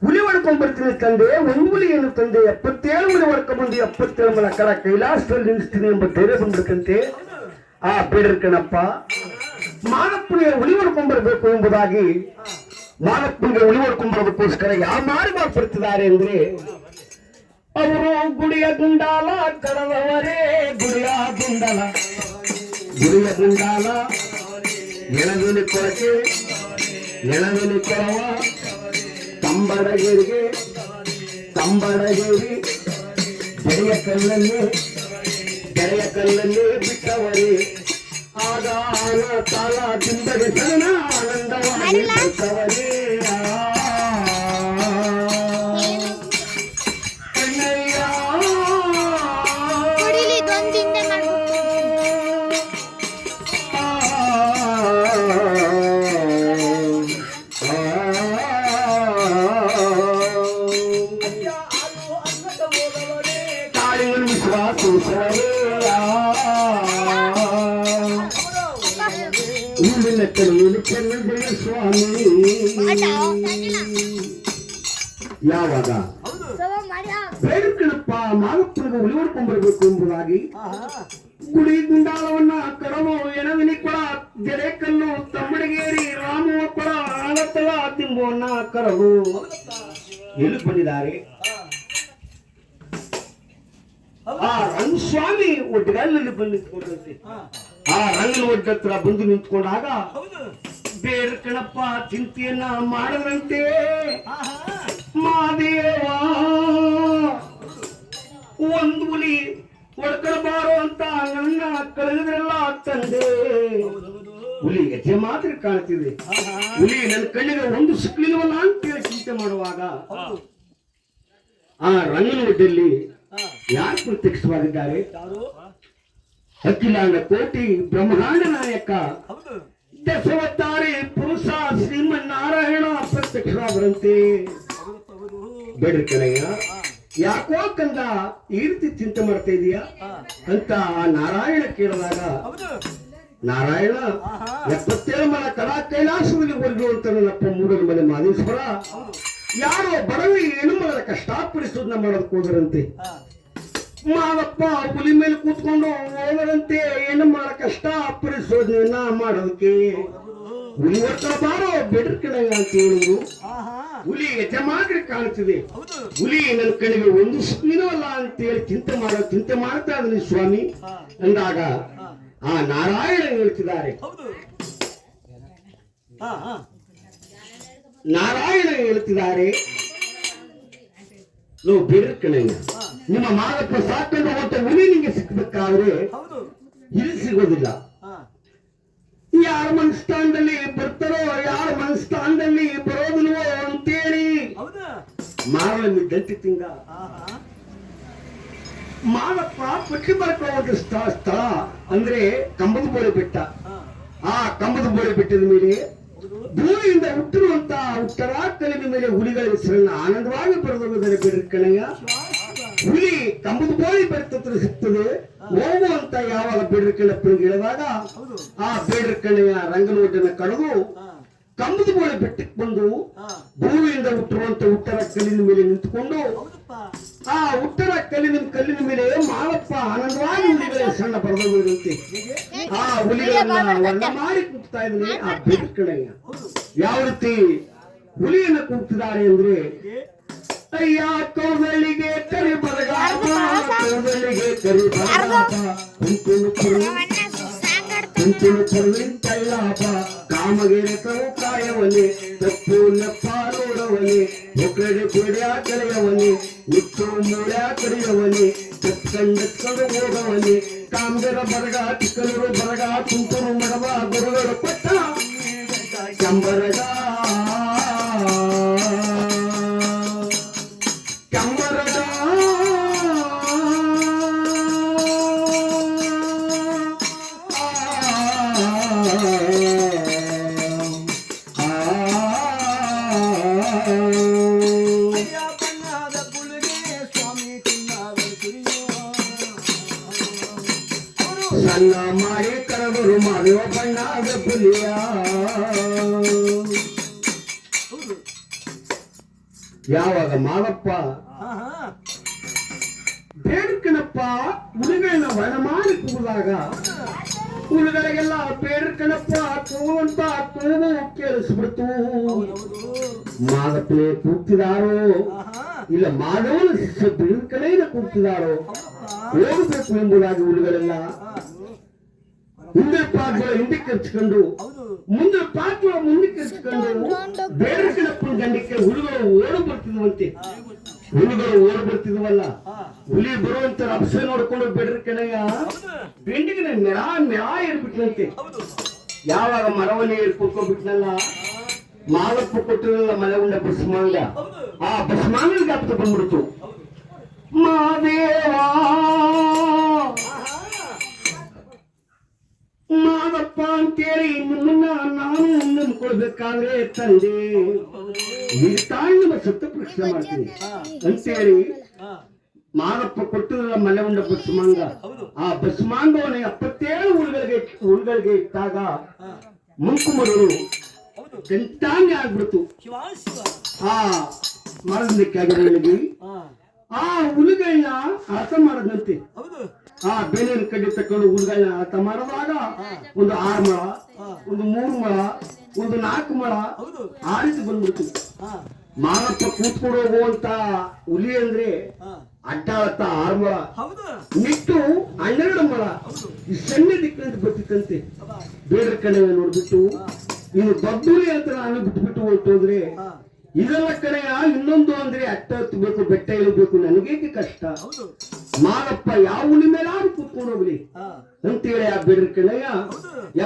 ಹುಲಿ ಹೊಡ್ಕೊಂಡ್ ಬರ್ತೀನಿ ತಂದೆ, ಒಂದು ಹುಲಿ ಏನು ತಂದೆ, 77 ಹುಲಿ ಹೊಡ್ಕೊಂಡ್ ಬಂದು 77 ಮಲ ಕರ ಕೈಲಾಸದಲ್ಲಿ ನಿಲ್ಲಿಸ್ತೀನಿ ಎಂಬ ಧೈರ್ಯ ಬಂದ್ಬಿಡ್ತಂತೆ. ಆ ಬೇಡ್ರಿ ಕಣಪ್ಪ ಮಾನಪ್ಪನಿಗೆ ಹುಲಿ ಹೊಡ್ಕೊಂಡ್ ಬರ್ಬೇಕು ಎಂಬುದಾಗಿ, ಮಾನಪ್ಪನಿಗೆ ಹುಲಿ ಹೊಡ್ಕೊಂಡ್ ಬರೋದಕ್ಕೋಸ್ಕರ ಯಾವ ಮಾರಿ ಮಾಡ್ಬಿಡ್ತಿದ್ದಾರೆ ಅಂದ್ರೆ, ಅವರು ಗುಡಿಯ ಗುಂಡಾಲ ಕಡದವರೇ, ಗುಡಿಯ ಗುಂಡಾಲ ಎಳವೆಲಿ ಕೊಳಕೆ ಎಳವೆಲಿ ಕೊಳವ ಕಂಬಡಗೇರಿಗೆ ಗೆರೆಯ ಕಲ್ಲಲ್ಲಿ ಬಿಟ್ಟವರೇ, ಆಗ ತಾಳ ದಿಂಬಗೆ ಸಣ್ಣ ಆನಂದವಾಗಿ ಬಿಟ್ಟವರೇ. ಸ್ವಾಮಿ ಯಾವಾಗ ಬೇಡ್ಕಣಪ್ಪ ಮಾಲಪ್ಪನಿಗೆ ಹುಲಿ ಹೊಡ್ಕೊಂಡ್ ಬರ್ಬೇಕು ಎಂಬುದಾಗಿ ಗುಡಿ ಗುಂಡಾಲವನ್ನ ಕಡವು ಎಣವಿನಿ ಕೊಳ ಜಡೆಕಲ್ಲು ತಮ್ಮಡಿಗೇರಿ ರಾಮವ ಕೊಳ ಆಳತಳ ತಿಂಬುವನ್ನ ಕರವು ಎಲ್ಲಿ ಬಂದಿದ್ದಾರೆ. ಆ ರಂಗಸ್ವಾಮಿ ಒಡ್ಡಗಲ್ಲಲ್ಲಿ ಬಂದು ನಿಂತ್ಕೊಂಡಂತೆ. ಆ ರಂಗನ ಒಡ್ಡತ್ರ ಬಂದು ನಿಂತ್ಕೊಂಡಾಗ ಬೇಡ್ಕಣಪ್ಪ ಚಿಂತೆಯನ್ನ ಮಾಡದಂತೆ, ಮಾದೇವ ಒಂದು ಹುಲಿ ಹೊಡ್ಕೊಳ್ಬಾರೋ ಅಂತ ನನ್ನ ಕಳೆದ್ರೆಲ್ಲ ತಂದೆ. ಹುಲಿ ಹೆಜ್ಜೆ ಮಾತ್ರ ಕಾಣ್ತಿದೆ, ಹುಲಿ ನನ್ನ ಕಣ್ಣಿಗೆ ಒಂದು ಸಿಕ್ಲಿಲ್ವಲ್ಲ ಅಂತೇಳಿ ಚಿಂತೆ ಮಾಡುವಾಗ ಆ ರಂಗನ ಒಡ್ಡಲ್ಲಿ ಯಾರು ಪ್ರತ್ಯಕ್ಷವಾಗಿದ್ದಾರೆ? ಅಖಿಲಾಂಡ ಕೋಟಿ ಬ್ರಹ್ಮಾಂಡ ನಾಯಕ ದಶವತಾರಿ ಪುರುಷ ಶ್ರೀಮನ್ನಾರಾಯಣ ಪ್ರತ್ಯಕ್ಷರಾದರಂತೆ. ಬೇಡ್ರಿ ಕಣಯ್ಯ, ಯಾಕೋ ಕಂದ ಈ ರೀತಿ ಚಿಂತೆ ಮಾಡ್ತಾ ಇದೀಯಾ ಅಂತ ಆ ನಾರಾಯಣ ಕೇಳಿದಾಗ, ನಾರಾಯಣ 77 ಮಲ ಕಲಾ ಕೈಲಾಸದಲ್ಲಿ ಹೊರಗುವಂತ ನನ್ನಪ್ಪ ಮೂಡಲ ಮನೆ ಮಾದೇಶ್ವರ ಯಾರೋ ಬಡವಿ ಹೆಣ್ಣುಮಗಳ ಕಷ್ಟಪಡಿಸೋದನ್ನ ಮಾಡೋದಕ್ಕೆ ಹೋದರಂತೆ. ಮಾದಪ್ಪ ಹುಲಿ ಮೇಲೆ ಕೂತ್ಕೊಂಡು ಹೋದರಂತೆ ಹೆಣ್ಣುಮಗಳ ಕಷ್ಟಪಡಿಸೋದನ್ನ ಮಾಡೋದಕ್ಕೆ. ಹುಲಿ ಹೊಡ್ತಾ ಬಾರೋ ಬೇಡ್ರಿ ಕಣಯ್ಯ ಅಂತ ಹೇಳಿದ್ರು. ಹುಲಿ ಯಜಮಾನ್ರಿ ಕಾಣ್ತಿದೆ, ಹುಲಿ ನನ್ನ ಕಣಿಗೆ ಒಂದು ಸುಖಿನವಲ್ಲ ಅಂತೇಳಿ ಚಿಂತೆ ಮಾಡ್ತಾ ಇದ್ದೀನಿ ಸ್ವಾಮಿ ಅಂದಾಗ ಆ ನಾರಾಯಣ ಹೇಳ್ತಿದ್ದಾರೆ. ನಾರಾಯಣ ಹೇಳ್ತಿದ್ದಾರೆ, ನೀವು ಬೇಡ್ರಿ ಕಣಯ್ಯ, ನಿಮ್ಮ ಮಾದಪ್ಪ ಸಾಕೊಂಡು ಹೊತ್ತ ಹುಲಿ ನಿಂಗೆ ಸಿಕ್ಬೇಕಾದ್ರೆ ಇಲ್ಲಿ ಸಿಗೋದಿಲ್ಲ. ಯಾರ ಮನಸ್ಥಾನದಲ್ಲಿ ಬರ್ತಾರೋ ಯಾರ ಮನಸ್ಥಾನದಲ್ಲಿ ಬರೋದಿಲ್ವೋ ಅಂತೇಳಿ ಮಾರಳಲ್ಲಿ ದಂಟಿ ತಿಂಗ ಮಾದಪ್ಪ ಪಟ್ಟಿ ಬರ್ಕೊಳ್ಳೋ ಸ್ಥಳ ಅಂದ್ರೆ ಕಂಬದ ಬೋಳೆ ಬೆಟ್ಟ. ಆ ಕಂಬದ ಬೋಳೆ ಬೆಟ್ಟದ ಮೇಲೆ ಭೂಮಿಯಿಂದ ಹುಟ್ಟಿರುವಂತ ಉತ್ತರ ಕಲಿನ ಮೇಲೆ ಹುಲಿಗಳ ಹೆಸರನ್ನ ಆನಂದವಾಗಿ ಬರೆದೋದರೆ ಬೇಡ್ರಿ ಕಣಯ್ಯ. ಹುಲಿ ಕಂಬದ ಬೋಳಿ ಬೆಟ್ಟತ್ರ ಸಿಗ್ತದೆ ಹೋಗುವಂತ ಯಾವಾಗ ಬೇಡ್ರಿ ಕಣ್ಣಪ್ಪನಿಗೆ ಹೇಳಿದಾಗ ಆ ಬೇಡ್ರಿ ಕಣಯ್ಯ ರಂಗನೋಟನ ಕಳೆದು ಕಂಬದ ಬೋಳಿ ಬೆಟ್ಟಕ್ಕೆ ಬಂದು ಭೂಮಿಯಿಂದ ಹುಟ್ಟಿರುವಂತ ಉತ್ತರ ಕಲ್ಲಿನ ಮೇಲೆ ನಿಂತುಕೊಂಡು ಆ ಉತ್ತರ ಕಲ್ಲಿನ ಮೇಲೆ ಮಾಳಪ್ಪ ಆನಂದವಾಗಿ ಹುಲಿಗಳ ಸಣ್ಣ ಬರೆದೋಗಿರಂತೆ. ಆ ಹುಲಿಗಳನ್ನ ವರ್ಣ ಮಾಡಿ ಕೂಗ್ತಾ ಇದ್ದಾನೆ ಆ ಬೇಡ್ರಿ ಕಣಯ್ಯ. ಯಾವ ರೀತಿ ಹುಲಿಯನ್ನ ಕೂಗ್ತಿದ್ದಾರೆ ಅಂದ್ರೆ, ಅಯ್ಯ ಕೌದಳಿಗೆ ಕರಿ ಬರಗಾಪ, ಕೌದಳಿಗೆ ಕರಿ ಬರಗಾಪ, ಕುಂತುಳು ಕರುವಿಂತಲ್ಲಾಪ, ಕಾಮಗೆರೆ ತವು ಕಾಯವನೆ, ತಪ್ಪು ನೆಪ್ಪ ನೋಡವನೆ, ಹೊಕ್ಕಡೆ ಕೊಡ್ಯ ಕಳೆಯವನೆ, ನಿತ್ತು ಮೂಳ್ಯ ಕಡಿಯವನೆ, ತಕ್ಕಂಡು ಹೋಗವನೆ, ಕಾಮಗೆರ ಬರಗ ಚಿಕ್ಕನೂರು ಬರಗ ಕುಂತೂರು ಮಡವ ಗುರುಗಳು ಕೊಟ್ಟ ಚಂಬರಗ ನನ್ನ ಮಾಡಿ ಕರೆದರು ಮಾಡುವ ಬಣ್ಣದ ಪುಲಿಯ ಯಾವಾಗ ಮಾದಪ್ಪ ಬೇಡ್ಕಣಪ್ಪ ಹುಡುಗನ ವನ ಮಾಡಿ ಕೂದಾಗ ಹುಡುಗರಿಗೆಲ್ಲ ಬೇಡ್ಕಣಪ್ಪ ಕೂಗುವಂತ ಕೂಗು ಕೇಳಿಸ್ಬಿಡ್ತು. ಮಾದಪ್ಪನೇ ಕೂಗ್ತಿದಾರೋ ಇಲ್ಲ ಮಾಧವನ ಶಿಷ್ಯ ಬೇಡ್ಕಣೆಯಿಂದ ಕೂಗ್ತಿದಾರೋ ಹೋಗ್ಬೇಕು ಎಂಬುದಾಗಿ ಹುಡುಗರೆಲ್ಲ ಹಿಂದೆ ಪಾತ್ಗಳ ಹಿಂದಕ್ಕೆ ಹಚ್ಕೊಂಡು ಮುಂದೆ ಪಾತ್ಗಳ ಮುಂದಕ್ಕೆ ಹಚ್ಕೊಂಡು ಬೇಡ್ಕಣಪ್ಪನ ಗಂಡಕ್ಕೆ ಹುಡುಗರು ಓಡಿ ಬರ್ತಿದ್ವಂತೆ. ಹುಡುಗರು ಓಡಿ ಬರ್ತಿದ್ವಲ್ಲ ಹುಲಿ ಬರುವಂತ ರಭಸ ನೋಡ್ಕೊಂಡು ಬೇಡ್ರಿ ಕಣಯ್ಯ ಬೆಂಡಿಗೆ ನೆರಾ ನೆರಾ ಏರ್ಬಿಟ್ಲಂತೆ. ಯಾವಾಗ ಮರವನ್ನೇ ಏರ್ಕೊಳ್ಕೊಂಡ್ಬಿಟ್ನಲ್ಲ ಮಾದಪ್ಪ ಕೊಟ್ಟಿರಲ್ಲ ಮಲೆ ಉಂಡ ಬಸ್ಮಾಂಗ, ಆ ಬಸ್ಮಾಂಗ ಗಾಪ್ತ ಬಂದ್ಬಿಡ್ತು. ಮಾದೇವಾ ಮಾದಪ್ಪ ಅಂತೇಳಿ ನಿಮ್ಮನ್ನ ನಾನು ನಂಬ್ಕೊಳ್ಬೇಕಾದ್ರೆ ತಂದೆ ಈ ತಾಯಿ ನಮ್ಮ ಸತ್ತ ಪ್ರಶ್ನೆ ಮಾಡ್ತೀನಿ ಅಂತೇಳಿ ಮಾದಪ್ಪ ಕೊಟ್ಟಿರಲ್ಲ ಮಲೆ ಉಂಡ ಬಸ್ಮಾಂಗ, ಆ ಬಸ್ಮಾಂಗವನ್ನ 77 ಹುಡುಗರಿಗೆ ಇಟ್ಟಾಗ ಮುಂಕುಮರರು ಗಂಟಾಂಗಿ ಆಗ್ಬಿಡ್ತು. ಆ ಮರದಕ್ಕಾಗಿ ಆ ಹುಡುಗನ್ನ ಅರ್ಥ ಮಾಡದಂತೆ ಆ ಬೇಲಿನ ಕಡ್ಡಿ ತಕೊಂಡು ಹುಡುಗನ್ನ ಅರ್ಥ ಮಾಡಿದಾಗ ಒಂದು 6 ಮೊಳ, ಒಂದು 3 ಮೊಳ, ಒಂದು 4 ಮೊಳ ಆ ರೀತಿ ಬಂದ್ಬಿಡ್ತು. ಮಾದಪ್ಪ ಕೂತ್ಕೊಂಡು ಹೋಗುವಂತ ಹುಲಿ ಅಂದ್ರೆ ಅಡ್ಡಾಳತ್ತ 6 ಮೊಳ ನಿಟ್ಟು 12 ಮೊಳ ಈ ಸಣ್ಣ ದಿಕ್ಕಿನಿಂದ ಬರ್ತಿತ್ತಂತೆ. ಬೇಡ್ರ ಕಡೆ ನೋಡ್ಬಿಟ್ಟು ಇನ್ನು ಬಬ್ಬುಲಿ ಅಂತ ನಾನು ಬಿಟ್ಬಿಟ್ಟು ಹೊರಟೋದ್ರೆ ಇದೆಲ್ಲ ಕಡೆಯ ಇನ್ನೊಂದು ಅಂದ್ರೆ ಅಟ್ಟ ಹತ್ತಬೇಕು ಬೆಟ್ಟ ಇಳಬೇಕು ನನಗೇಕೆ ಕಷ್ಟ, ಮಾದಪ್ಪ ಯಾವ ಹುಲಿ ಮೇಲೆ ಕೂತ್ಕೊಂಡು ಹೋಗ್ಲಿ ಅಂತೇಳಿ ಆ ಬೇಡ್ರ ಕಡೆಯ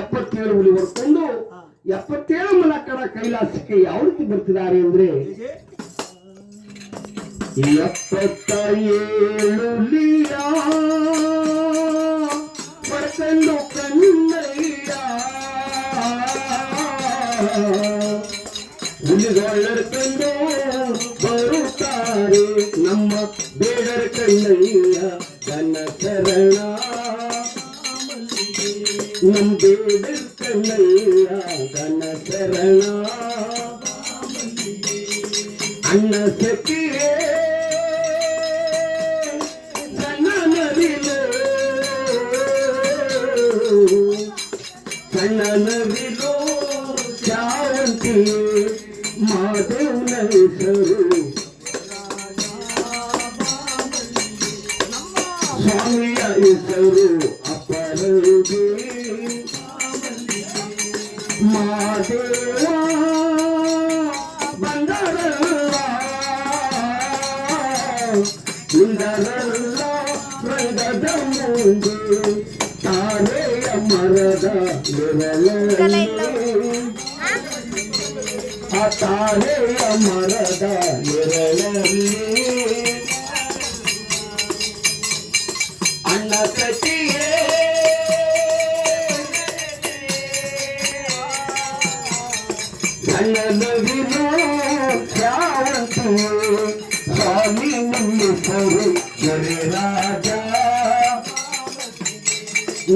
77 ಹುಲಿ ಹೊಡ್ಕೊಂಡು 77 ಮಲ ಕಡ ಕೈಲಾಸಕ್ಕೆ ಯಾವ ರೀತಿ ಬರ್ತಿದ್ದಾರೆ ಅಂದ್ರೆ 77 ಹುಲಿಯ ಬರ್ಕೊಂಡು ಕಣ್ಣಯ್ಯ ಹುಲಿಗಳರ್ಕೊಂಡು ಬರುತ್ತಾರೆ ನಮ್ಮ ಬೇಡರ ಕಣ್ಣಯ್ಯ ನನ್ನ ಶರಣ, ನಮ್ಮ ಬೇಡರ ಕಣ್ಣಯ್ಯ ನನ್ನ ಶರಣ. ಅಣ್ಣ ಸಖಿಯೇ ಸಣ್ಣ ನವಿಲು ಸಣ್ಣ ನವಿಲು ಶಾವಂತಿ ಮಾದೇವನ ಹೆಸರು ಸ್ವಾಮಿಯ ಹೆಸರು ಅಪರಗೆ ಮಾದೇವ ಬಂದರಲ್ಲ ಸುಂದರಲ್ಲ ರಂಗದ ಮುಂದೆ ತಾರೆಯ ಮರದ ಆ ತಾರೆಯ ಮರದ ನೆರಳಲ್ಲಿ ಅಣ್ಣ ಕಟ್ಟಿಯೇ ಅಣ್ಣ ನವಿಲು ಶಾವಂತಿ ಸ್ವಾಮಿ ಮುನ್ನಿಸರು ಜರೆ ರಾಜ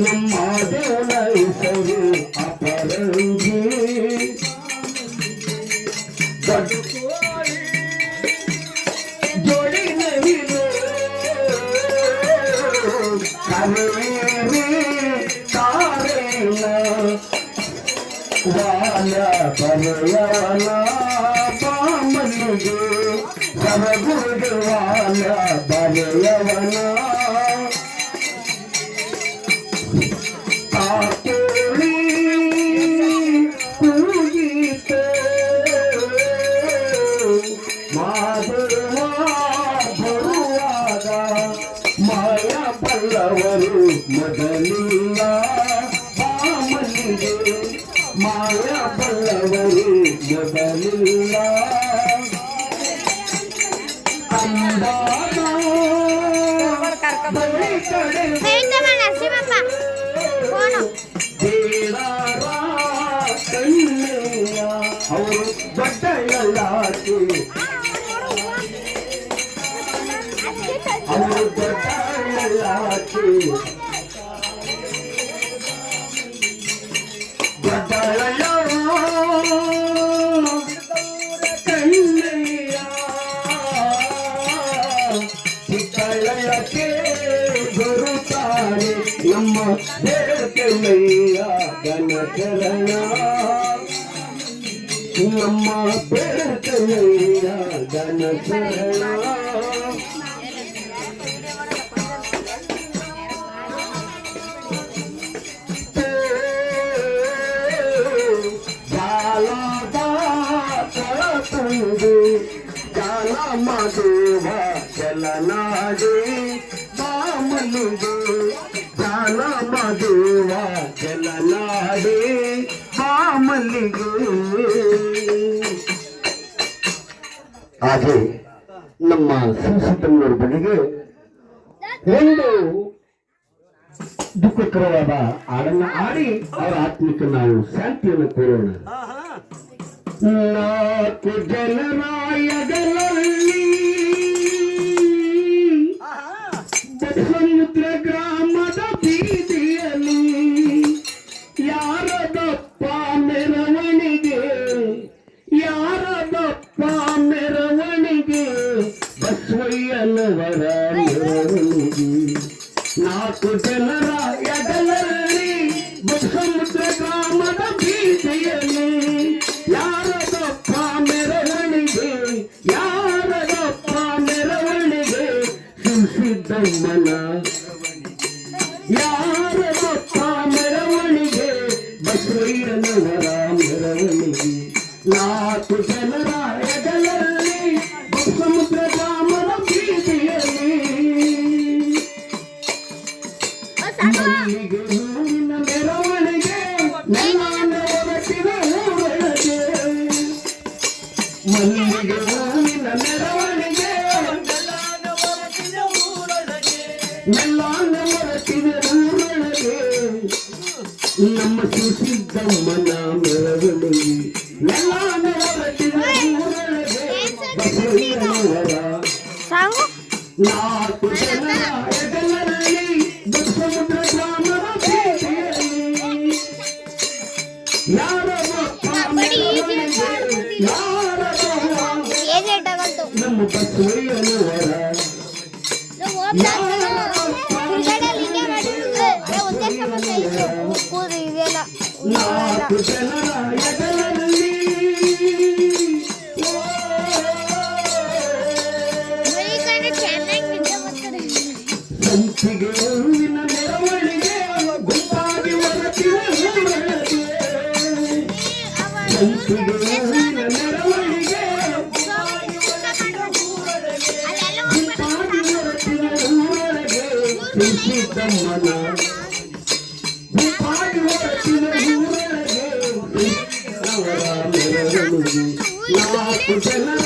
ನಮ್ಮ ದೇವನ ಹೆಸರು ಅಪರಂಗಿ ಜೋಡಿ ನವಿಲು ಕವೇರಿ ತಾರೇನ ವಾಲ ಬರೆಯವನ ಬಾಮನಿಗೆ ಸರಗುರುಗೆ ವಾಲ ಬರೆಯವನ ಕಾಕೋಳಿ ಕೂಗಿತೆ ಮಾಧವ ಬರುವಾಗ ಮಾಯ ಬಲ್ಲವರು ಮೊದಲಿಲ್ಲ ಬಾಮನಿಗೆ ಮಾಯ ಬಲ್ಲವರು ಮೊದಲಿಲ್ಲ ಅಂದಾಗ ಬಳಿ ಕಡೆ ಬೇಡಾರ ಕಣ್ಣಯ್ಯ ಅವರು ದೊಡ್ಡಯ್ಯಲ್ಲಾಚೆ ಅವರು ದೊಡ್ಡಯ್ಯಲ್ಲಾಚೆ ಪ್ರಳಯಕ್ಕೆ ಬರುತ್ತಾರೆ ನಮ್ಮ ಬೇಡಕೆಲ್ಲಯ್ಯ ಗಣಚರಣ ನಮ್ಮ ಬೇಡಕೆಲ್ಲಯ್ಯ ಗಣಚರಣ ಮಾದೇವ ಜಲನಾಡಿ ಬಾಮನಿಗೆ ಜಾನ ಮಾದೇವ ಜಲನಾಡಿ ಬಾಮನಿಗೆ ಹಾಗೆ ನಮ್ಮ ಶಿವಸಿದ್ದಮ್ಮನವರ ಬಳಿಗೆ ಒಂದು ದುಃಖಕರವಾದ ಹಾಡನ್ನ ಆಡಿ ಅವರ ಆತ್ಮಕ್ಕೆ ನಾವು ಶಾಂತಿಯನ್ನು ಕೋರೋಣ. ನಾಲ್ಕು ಜನರಾಯಗಳಲ್ಲಿ ಸಮುದ್ರ ಗ್ರಾಮದ ಬೀದಿಯಲ್ಲಿ ಯಾರದಪ್ಪ ಮೆರವಣಿಗೆ ಯಾರದಪ್ಪ ಮೆರವಣಿಗೆ ಬಸವಯ್ಯನವರ ಮೆರವಣಿಗೆ. ನಾಲ್ಕು ಜನರ ಎಡಲಲ್ಲಿ ಸಮುದ್ರ ಗ್ರಾಮದ ಬೀದಿಯಲ್ಲಿ ಯಾರದಪ್ಪ ಮೆರವಣಿಗೆ ಯಾರದಪ್ಪ ಮೆರವಣಿಗೆ ಶಿವಸಿದ್ದಮ್ಮನ ಯಾರದಪ್ಪ ಮೆರವಣಿಗೆ ಬಸವಯ್ಯನವರ ಮೆರವಣಿಗೆ. ನಾಲ್ಕು ಜನರ ಎಡಲಲ್ಲಿ ಸಮುದ್ರ ಗ್ರಾಮದ ಬೀದಿಯಲ್ಲಿ ಮಲ್ಲಿಗೆ ಹೂವಿನ ಮೆರವಣಿಗೆ ನೆಲನ ಹೊರಟಿದ ಊರೊಳಗೆ ಮಲ್ಲಿಗೆ ಹೂವಿನ ಮೆರವಣಿಗೆ ನೆಲನ ಹೊರಟಿದ ಊರೊಳಗೆ ನಮ್ಮ ಶಿವಸಿದ್ದಮ್ಮನ ಮೆರವಣಿಗೆ ನೆಲನ ಹೊರಟಿದ ಊರೊಳಗೆ ಬಸವಯ್ಯನವರ ನಾಲ್ಕು ಜನರ ಎಡಲಲ್ಲಿ ಸಮುದ್ರ ಗ್ರಾಮದ ಬೀದಿಯಲ್ಲಿ ಯಾರದಪ್ಪ ಮೆರವಣಿಗೆ ಯಾರದಪ್ಪ ನಮ್ಮ ಬಸವಯ್ಯನವರ ನಾಲ್ಕು ಜನರ ಎಡಲಲ್ಲಿ ಸಂಪಿಗೆ ಹೂವಿನ ಮೆರವಣಿಗೆ ಗುಂಪಾಗಿ ಹೊರಟಿದ ಊರೊಳಗೆ ಸಂಪಿಗೆ ಹೂವಿನ ಮೆರವಣಿಗೆ ಗುಂಪಾಗಿ ಹೊರಟಿದ ಊರೊಳಗೆ ಶಿವಸಿದ್ದಮ್ಮನ ಗುಂಪಾಗಿ ಹೊರಟಿದ ಊರೊಳಗೆ ಅವರ ಮೆರವಣಿಗೆ. ನಾಲ್ಕು ಜನರ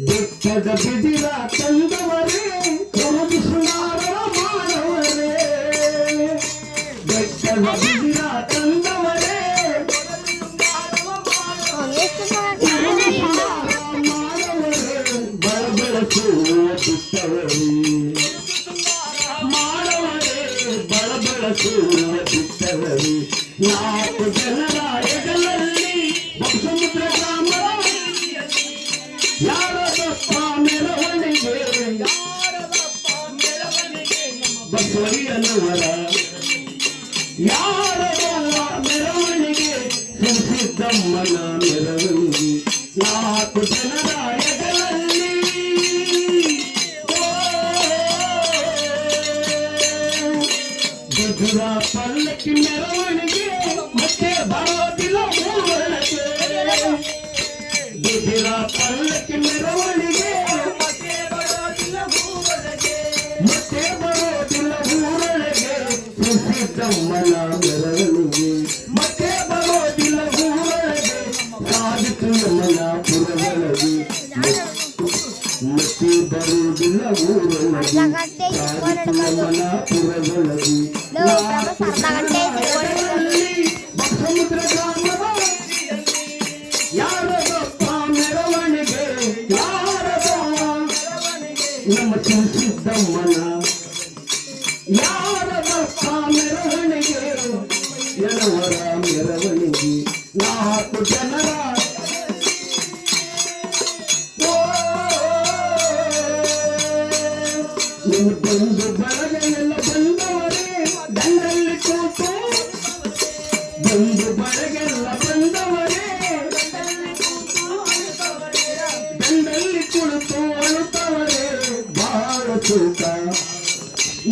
ಬೆಟ್ಟದ ಬಿದಿರ ತಂದವರೇ ಪ್ರಮುಖ ಶೃಂಗಾರ ಮಾಡವರೇ ಬೆಟ್ಟದ ಬಿದಿರ ತಂದವರೇ ಬಳಬಳಸುವ ಬಿಟ್ಟವರೇ ಮಾಡವರೇ ಬಳಬಳಸುವ ಬಿಟ್ಟವರೇ. ನಾಲ್ಕು ಜನರ ಎಡಲಲ್ಲಿ ಸಮುದ್ರ ಗ್ರಾಮದ ಯಾರದಪ್ಪ ಮೆರವಣಿಗೆ ಬಸವಯ್ಯನವರ ಯಾರದಪ್ಪ ಮೆರವಣಿಗೆ ಶಿವಸಿದ್ದಮ್ಮನ ಮೆರವಣಿಗೆ. ನಾಲ್ಕು ಜನರ ಎಡಲಲ್ಲಿ ಗಜುರ ಪಲ್ಲಕ್ಕಿ ಮೆರವಣಿಗೆ ಮತ್ತೆ ಬರೋದಿಲ್ಲ ಊರೊಳಗೆ ಬಿದಿರ ಪಲ್ಲಕ್ಕಿ ಮೆರವಣಿಗೆ ಮತ್ತೆ ಬರೋದಿಲ್ಲ ಊರೊಳಗೆ ಶಿವಸಿದ್ದಮ್ಮನ ಮೆರವಣಿಗೆ ಮತ್ತೆ ಬರೋದಿಲ್ಲ ಊರೊಳಗೆ ಸಾಧಿಸುಮ್ಮನ ಪುರದೊಳಗೆ ಮತ್ತೆ ಬರುವುದಿಲ್ಲ ಊರೊಳಗೆ ಸಾಧಿಸುಮ್ಮನ ಪುರದೊಳಗೆ. ಸಮುದ್ರ ಗ್ರಾಮದ ಯಾರದಪ್ಪ ಮೆರವಣಿಗೆ ಯಾರದಪ್ಪ ನಮ್ಮ ಶಿವಸಿದ್ದಮ್ಮನ ಯಾರದಪ್ಪ ಮೆರವಣಿಗೆ ಎನವರ ಮೆರವಣಿಗೆ 4 ಜನರ ನಿಮ್ಮ ಬಂಧು ಬಳಗ ಎಲ್ಲ ಬಂದವರೇ ದಂಡಲ್ಲಿ ಕೂತು ಬಂಧು ಬಳಗೆಲ್ಲ ಬಂದವರೇ ದಂಡಲ್ಲಿ ಕುಳಿತು ಅಳುತ್ತವರೇ ಬಾಳ ಸುಖ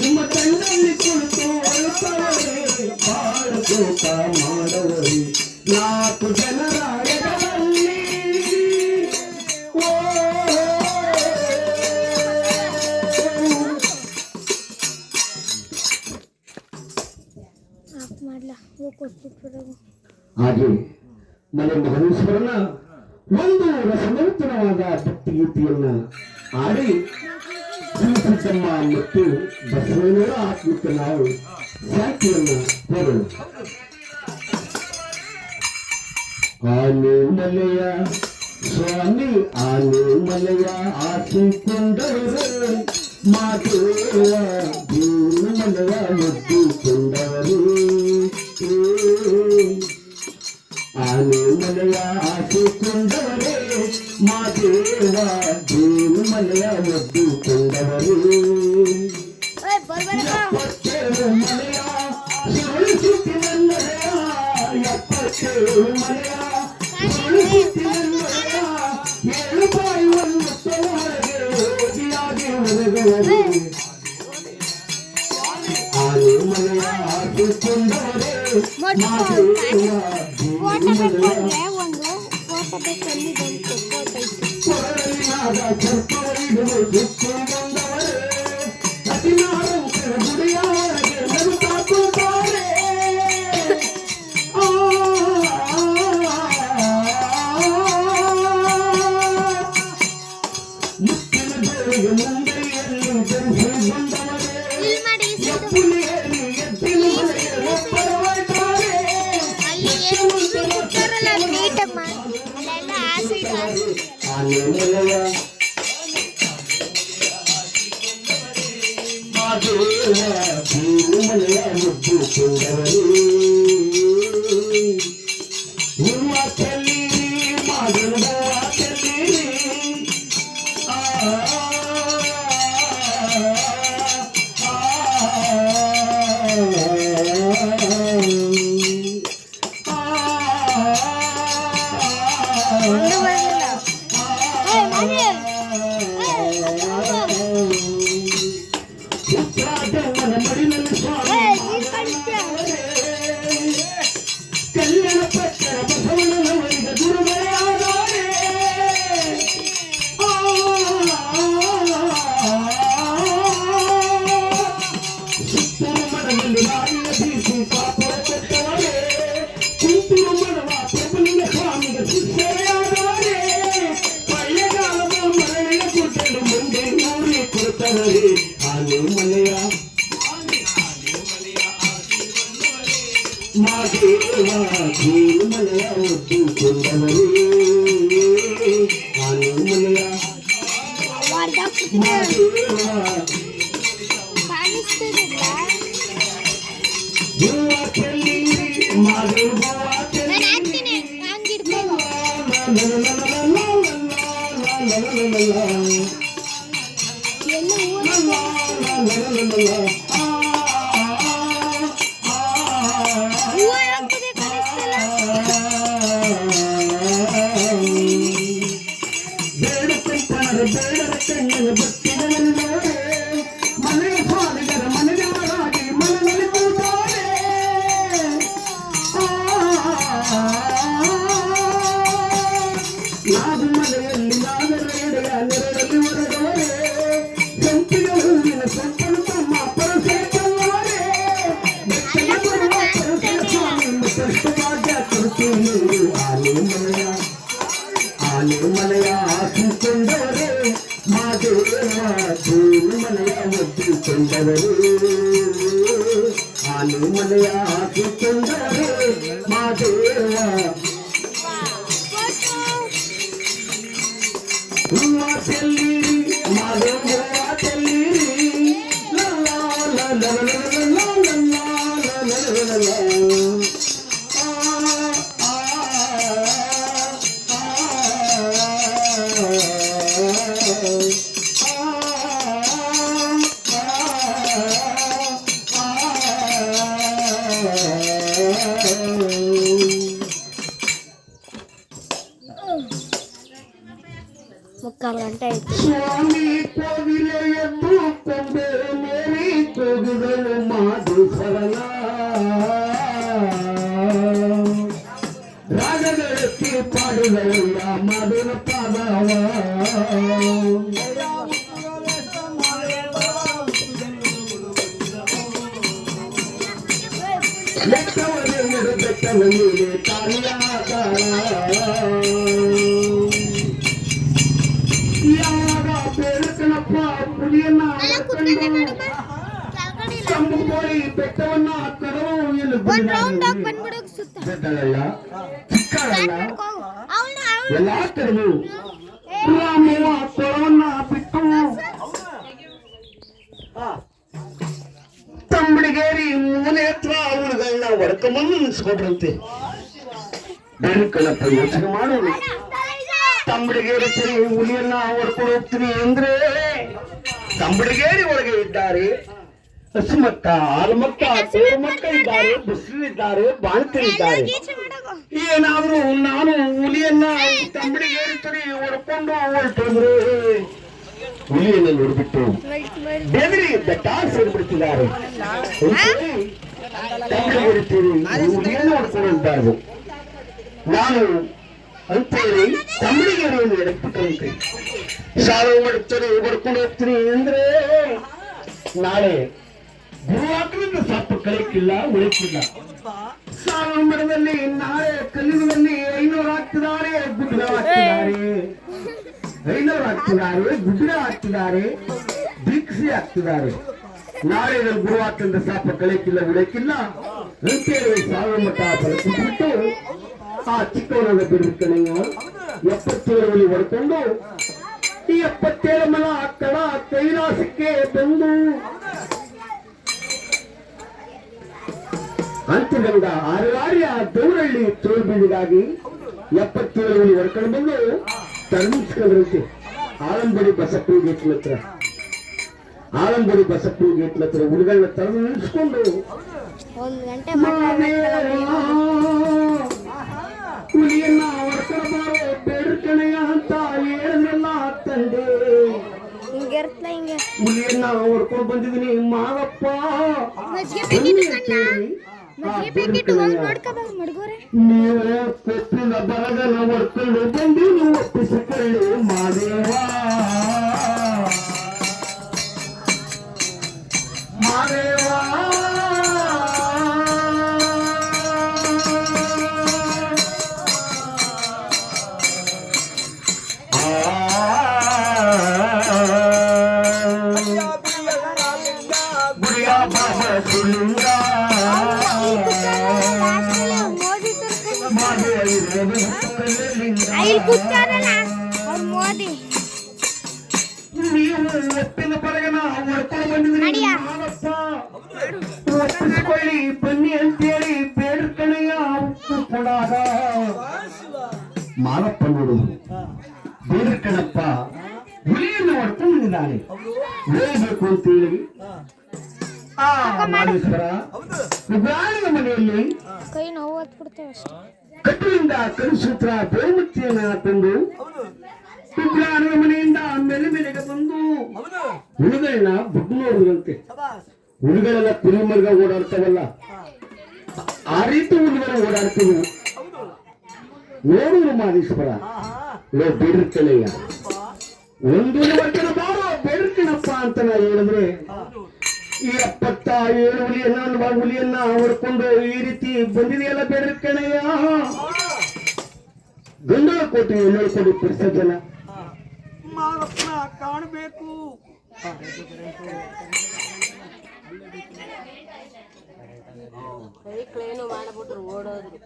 ನಿಮ್ಮ ದಂಡಲ್ಲಿ ಕುಳಿತು ಅಳುತ್ತವರೇ ಬಾಳ ಸುಖ ಮಾಡವರೇ 4 ಜನರ ಎಡದಲ್ಲಿ ಹಾಗೆ ಮನೆ ಮಹೇಶ್ವರನ ಒಂದು ರಸಮಂತನವಾದ ಭಕ್ತಿಗೀತೆಯನ್ನ ಆಡಿ ಶ್ರೀಸಿದ್ದಮ್ಮ ಮತ್ತು ಬಸವಣ್ಣರ ಆತ್ಮಕ್ಕೆ ನಾವು ಶಾಂತಿಯನ್ನ ಕೋರೋಣ. ಆನೆ ಮಲೆಯ ಸ್ವಾಮಿ ಆನೆ ಮಲೆಯ ಆಸಿಕೊಂಡವರು ಮಾತೇವ ಜೀವನ ಮಲೆಯ ಮುದ್ದಿಕೊಂಡವರು ಆನೆ ಮಲೆಯ ಆಸಿಕೊಂಡವರೇ ಮಾತೇವ ಜೀವನ ಮಲೆಯ ಮುದ್ದಿಕೊಂಡವರು ಎಪ್ಪತ್ತೇಳು ಮಲೆಯ ಸುಳಿಸುತ್ತಿನಲ್ಲಯ 77 ಮಲೆಯ ಸುಳಿಸುತ್ತಿನಲ್ಲಯ 7 ಬಾಯಿಯನ್ನು ಹೊರಗೆ ಓದಿಯಾಗಿ ಹೊರಗವರು ಆನೆ ಮಲೆಯ ಆಸಿಕೊಂಡವರೇ ಕೊರಳಿನಾದ ಸರ್ಪರಿಡುವ ಸುತ್ತು ಬಂದವರೇ 16 ಗುಡಿಯವರೆಗೆ ನಗುತ್ತಾಕುತ್ತಾರೆ ಮುತ್ತಿನ ದೇವಿಗೆ ಮುಂದರಿಯಲ್ಲಿ ಧರಿಸಿ ಬಂದವರೇ ಎಪ್ಪುಲಿಯಲ್ಲಿ ಎದ್ದಿನ ಮನೆಗೆ ಒಪ್ಪರವಾಯ್ತಾರೆ ಆನೆ ಮಲೆಯ ಮಾದೇವ ಜೀವಮಲೆಯ ಮುದ್ದಿಕೊಂಡವರೇ ನಿಮ್ಮ ಚೆಲ್ಲಿ ಮಾದೇವ ಚೆಲ್ಲಿ ಮಡಿನಲ್ಲಿ ಸ್ವಾಮಿ ಕಲ್ಯಾಣ ಪಟ್ಟಣ ಬಸವಣ್ಣನವರಿಗೆ ಗುರುಗಳಾದವರೇ ಸುತ್ತೂರು ಮಠದಲ್ಲಿ ಬಾರಿಯ ಬೀಸಿ ಪಾಪ ಕೊಟ್ಟವರೇ ಕುಂತೂರು ಮಠವ ಪ್ರಭುಲಿಂಗ ಸ್ವಾಮಿಗೆ ಶಿಷ್ಯರಾದವರೇ ಪಳ್ಳೆಗಾಲದ ಮರಳಿನ ಕೊಟ್ಟಲು ಮುಂದೆ ನೂರಿ ಕೊಡ್ತವರೇ ಆನೆ ಮಲೆಯ ಮಾದೇವ ಜೀವಮಲೆಯ ಒದ್ದುಕೊಂಡವರೇ ಆನೆ ಮಲೆಯ ಮಾದೇವ ದೇವ ಚೆಲ್ಲಿ ಮಾದೇವ ಚೆಲ್ಲಿ ಬೇಡರ ಕಣ್ಣಿನ ಭಕ್ತಿಗಳಲ್ಲವರೇ ಮನೆಯ ಸ್ವಾಮಿಗರ ಮನೆಯವರಾಗಿ ಮನದಲ್ಲಿ ಕೂತಾರೆ ನಾದು ಮನೆಯಲ್ಲಿ ನಾಗರ ಎಡೆಯ ನೆರಳಲ್ಲಿ ಹೊರಗವರೇ ಸಂಪಿನ ಹೂವಿನ ಸೊಪ್ಪನು ತಮ್ಮ ಪರಸೇತವರೇ ಬೆಟ್ಟದ ಬರುವ ಪರಸೇತ ಸ್ವಾಮಿ ಮತ್ತಷ್ಟು ಭಾಗ್ಯ ಕೊಡುತ್ತೀನಿ ಆನೆ ಮಲೆಯ ಆಸಿಕೊಂಡವರೇ ಮಾದೇವ ಜೀವಮಲೆಯ ಒದ್ದಿಕೊಂಡವರೇ ಆನೆ ಮಲೆಯ ಆಸಿಕೊಂಡವರೇ ಮಾದೇವ ಹೂವ ಚೆಲ್ಲಿರಿ Madeva ಚೆಲ್ಲಿರಿ la la la la la la la la la la la ಮುಕ್ಕಾಲು ಗಂಟೆ ಆಯ್ತು. ಸ್ವಾಮಿ ಕೋಗಿಲೆ ಎದ್ದು ಕೊಂಬೆ ಮೇರಿ ಕೂಗಿದಳು ಮಾಧುಸರನ ರಾಗಗಳೆತ್ತಿ ಪಾಡಿದಳು ಮಾಧುರ ಪಾದವ ಬೆಟ್ಟವನೇ ಬೆಟ್ಟವ ಮೇಲೆ ತಾಳಿಯಾದ ಯಾವಾಗ ಬೆಳಕನಪ್ಪ ಪುಲಿಯನ್ನ ಕಂಬುಕೋಳಿ ಬೆಟ್ಟವನ್ನ ಕರವು ಎಂದು ಬೆಟ್ಟಗಳಲ್ಲ ಚಿಕ್ಕಗಳಲ್ಲ ಎಲ್ಲಾ ಕರವು ರಾಮವ್ವ ಕೊಳವನ್ನ ಬಿಟ್ಟು ತಂಬಡಿಗೇರಿ ಮೂಲೆ ಹತ್ರ ಅವರುಗಳನ್ನ ಹೊಡ್ಕೊಂಬಂದು ನಿಲ್ಸ್ಕೊಟ್ರಂತೆ. ಬೆಳಕನಪ್ಪ ಯೋಚನೆ ಮಾಡೋದು, ತಂಬಡಿಗೇರಿ ಸರಿ ಹುಲಿಯನ್ನ ಹೊಡ್ಕೊಂಡು ಹೋಗ್ತೀನಿ ಅಂದ್ರೆ ತಂಬಡಿಗೇರಿ ಒಳಗೆ ಇದ್ದಾರೆ ಹಸುಮಕ್ಕ, ಹಾಲುಮಕ್ಕ, ತೋರುಮಕ್ಕ ಇದ್ದಾರೆ, ಬಿಸಿಲಿದ್ದಾರೆ, ಬಾಣತರಿದ್ದಾರೆ. ಏನಾದ್ರೂ ನಾನು ಹುಲಿಯನ್ನ ತಂಬಡಿಗೇರಿ ಸರಿ ಹೊಡ್ಕೊಂಡು ಹೊರಟಂದ್ರೆ ಹುಲಿಯನ್ನ ನೋಡ್ಬಿಟ್ಟು ಬೆದರಿ ಬೆಟ್ಟ ಸೇರಿಬಿಡ್ತಿದ್ದಾರೆ. ತಂಬಡಿಗೇರಿ ಸರಿ ಹುಲಿಯನ್ನ ಹೊಡ್ಕೊಂಡು ಇದ್ದಾರೆ. ನಾನು ಅಂತೇಳಿ ತಂಬಡಿಗೇರಿಯನ್ನು ಎಡಕ್ಬಿಟ್ಟಂತೆ ಸಾವು ಮಾಡ್ತಾರೆ ಬರ್ಕೊಂಡು ಹೋಗ್ತೀನಿ ಅಂದ್ರೆ ನಾಳೆ ಗುರುವಾರದಿಂದ ಸ್ವಲ್ಪ ಕಲಿಯಕ್ಕಿಲ್ಲ ಉಳಿಕಿಲ್ಲ. ಸಾವು ಮಠದಲ್ಲಿ ನಾಳೆ ಕಲ್ಲಿನಲ್ಲಿ 500 ಹಾಕ್ತಿದ್ದಾರೆ, ಗುಡ್ಡ ಹಾಕ್ತಿದ್ದಾರೆ, 500 ಹಾಕ್ತಿದ್ದಾರೆ, ಗುಡ್ಡ ಹಾಕ್ತಿದ್ದಾರೆ, ದೀಕ್ಷೆ ಹಾಕ್ತಿದ್ದಾರೆ. ನಾಳೆ ಗುರುವಾರದಿಂದ ಸ್ವಲ್ಪ ಕಲಿಯಕ್ಕಿಲ್ಲ ಉಳಿಕಿಲ್ಲ ಅಂತೇಳಿ ಸಾವು ಮಠ ಬಿಟ್ಟು ಆ ಚಿಕ್ಕವನಾದ ಬಿಡುತ್ತನೆಯ 77 ಹೊಡ್ಕೊಂಡು ಈ 77 ಮಲ ಕಡ ಕೈಲಾಸಕ್ಕೆ ಬಂದು ಅಂತ್ಯಗಂಡ ಆರ್ಯಾರ್ಯ ದೇವರಳ್ಳಿ ತೋಳ್ಬೀಳಿಗಾಗಿ 77 ಹೊಡ್ಕೊಂಡು ಬಂದು ತರ್ಮಿಸ್ಕೊಂಡ್ರಂತೆ ಆಲಂಬಡಿ ಬಸಪ್ಪು ಗೇಟ್ಲ ಹತ್ರ. ಆಲಂಬಡಿ ಬಸಪ್ಪು ಗೇಟ್ಲ ಹತ್ರ ಹುಡುಗನ ತರದು ನಿಲ್ಸ್ಕೊಂಡು 1 ಗಂಟೆ ಹುಲಿಯನ್ನ ಹೊಡ್ಕೊಳ್ಬಾರೋ ಬೇಡ್ಕಣೆಯ ಅಂತ ಹೇಳಿದ್ರಲ್ಲ ತಂದೆ. ಹಿಂಗಿರ್ತಲ ಹಿಂಗೆ ಹುಲಿಯನ್ನ ಹೊಡ್ಕೊಂಡು ಬಂದಿದ್ದೀನಿ ಮಾದಪ್ಪ. ನೀವು ಕೊಪ್ಪಿನ ಬರಗನ ಹೊಡ್ಕೊಂಡು ಬಂದು ಒಪ್ಪಿಸಿಕೊಳ್ಳಿ ಮಾದೇವ ಮಾದೇವ. ಮೋದಿ ನೀವು ಒಪ್ಪಿನ ಬರಗನ ಹೊಡ್ಕೊಂಡು ಬಂದಿದ್ರಿ ಒಪ್ಪಿಸಿಕೊಳ್ಳಿ ಬನ್ನಿ ಅಂತೇಳಿ ಬೇಡ್ಕಣೆಯ ಉಪ್ಪು ಕೊಡಾಗ ಮಾದಪ್ಪ ನೋಡು ಬೇಡ್ಕಣಪ್ಪ ಹುಲಿಯನ್ನು ಹೊಡ್ಕೊಂಡು ಬಂದಿದ್ದಾನೆ ಹೋಗ್ಬೇಕು ಅಂತೇಳಿ ಆ ಮಾದೇಶ್ವರ ಉಗ್ರಾಣದ ಮನೆಯಲ್ಲಿ ಕೈ ನೋವು ಹತ್ಬಿಡ್ತೇವೆ ಅಷ್ಟೇ. ಕಟ್ಟಿನಿಂದ ಕರಿಸೂತ್ರ ಗೋಮುತ್ತಿಯನ್ನ ತಂದು ಉಗ್ರಾಣದ ಮನೆಯಿಂದ ಮೇಲೆ ಮೇಲೆಗೆ ಬಂದು ಹುಡುಗಳನ್ನ ಬುಡ್ಡು ನೋಡುವಂತೆ. ಹುಡುಗಳೆಲ್ಲ ಕುರಿ ಮರ್ಗ ಓಡಾಡ್ತಾವಲ್ಲ ಆ ರೀತಿ ಹುಡುಗರು ಓಡಾಡ್ತೀವಿ ನೋಡು ಮಾದೇಶ್ವರ. ಬೇಡಿರ್ಕಣಯ್ಯ ಒಂದು ವರ್ಷದ ಬಾರೋ ಬೇಡಿರ್ಕಣಪ್ಪ ಅಂತ ನಾ ಹೇಳಿದ್ರೆ ಈ 77 ಹುಲಿಯನ್ನ ಹೊಡ್ಕೊಂಡು ಈ ರೀತಿ ಬಂದಿದೆಯಲ್ಲ ಬೇಡಿರ್ಕಣಯ್ಯ. ಗಂಡನ ಕೋಟೆ ನೋಡ್ಕೊಂಡು ಪ್ರಸಜ್ಜನ ಕಾಣಬೇಕು. ಏನು ಮಾಡ್ಬಿಟ್ರು ಓಡೋದ್ರು.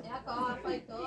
ಯಾಕೋ ಆಪಾಯ್ತು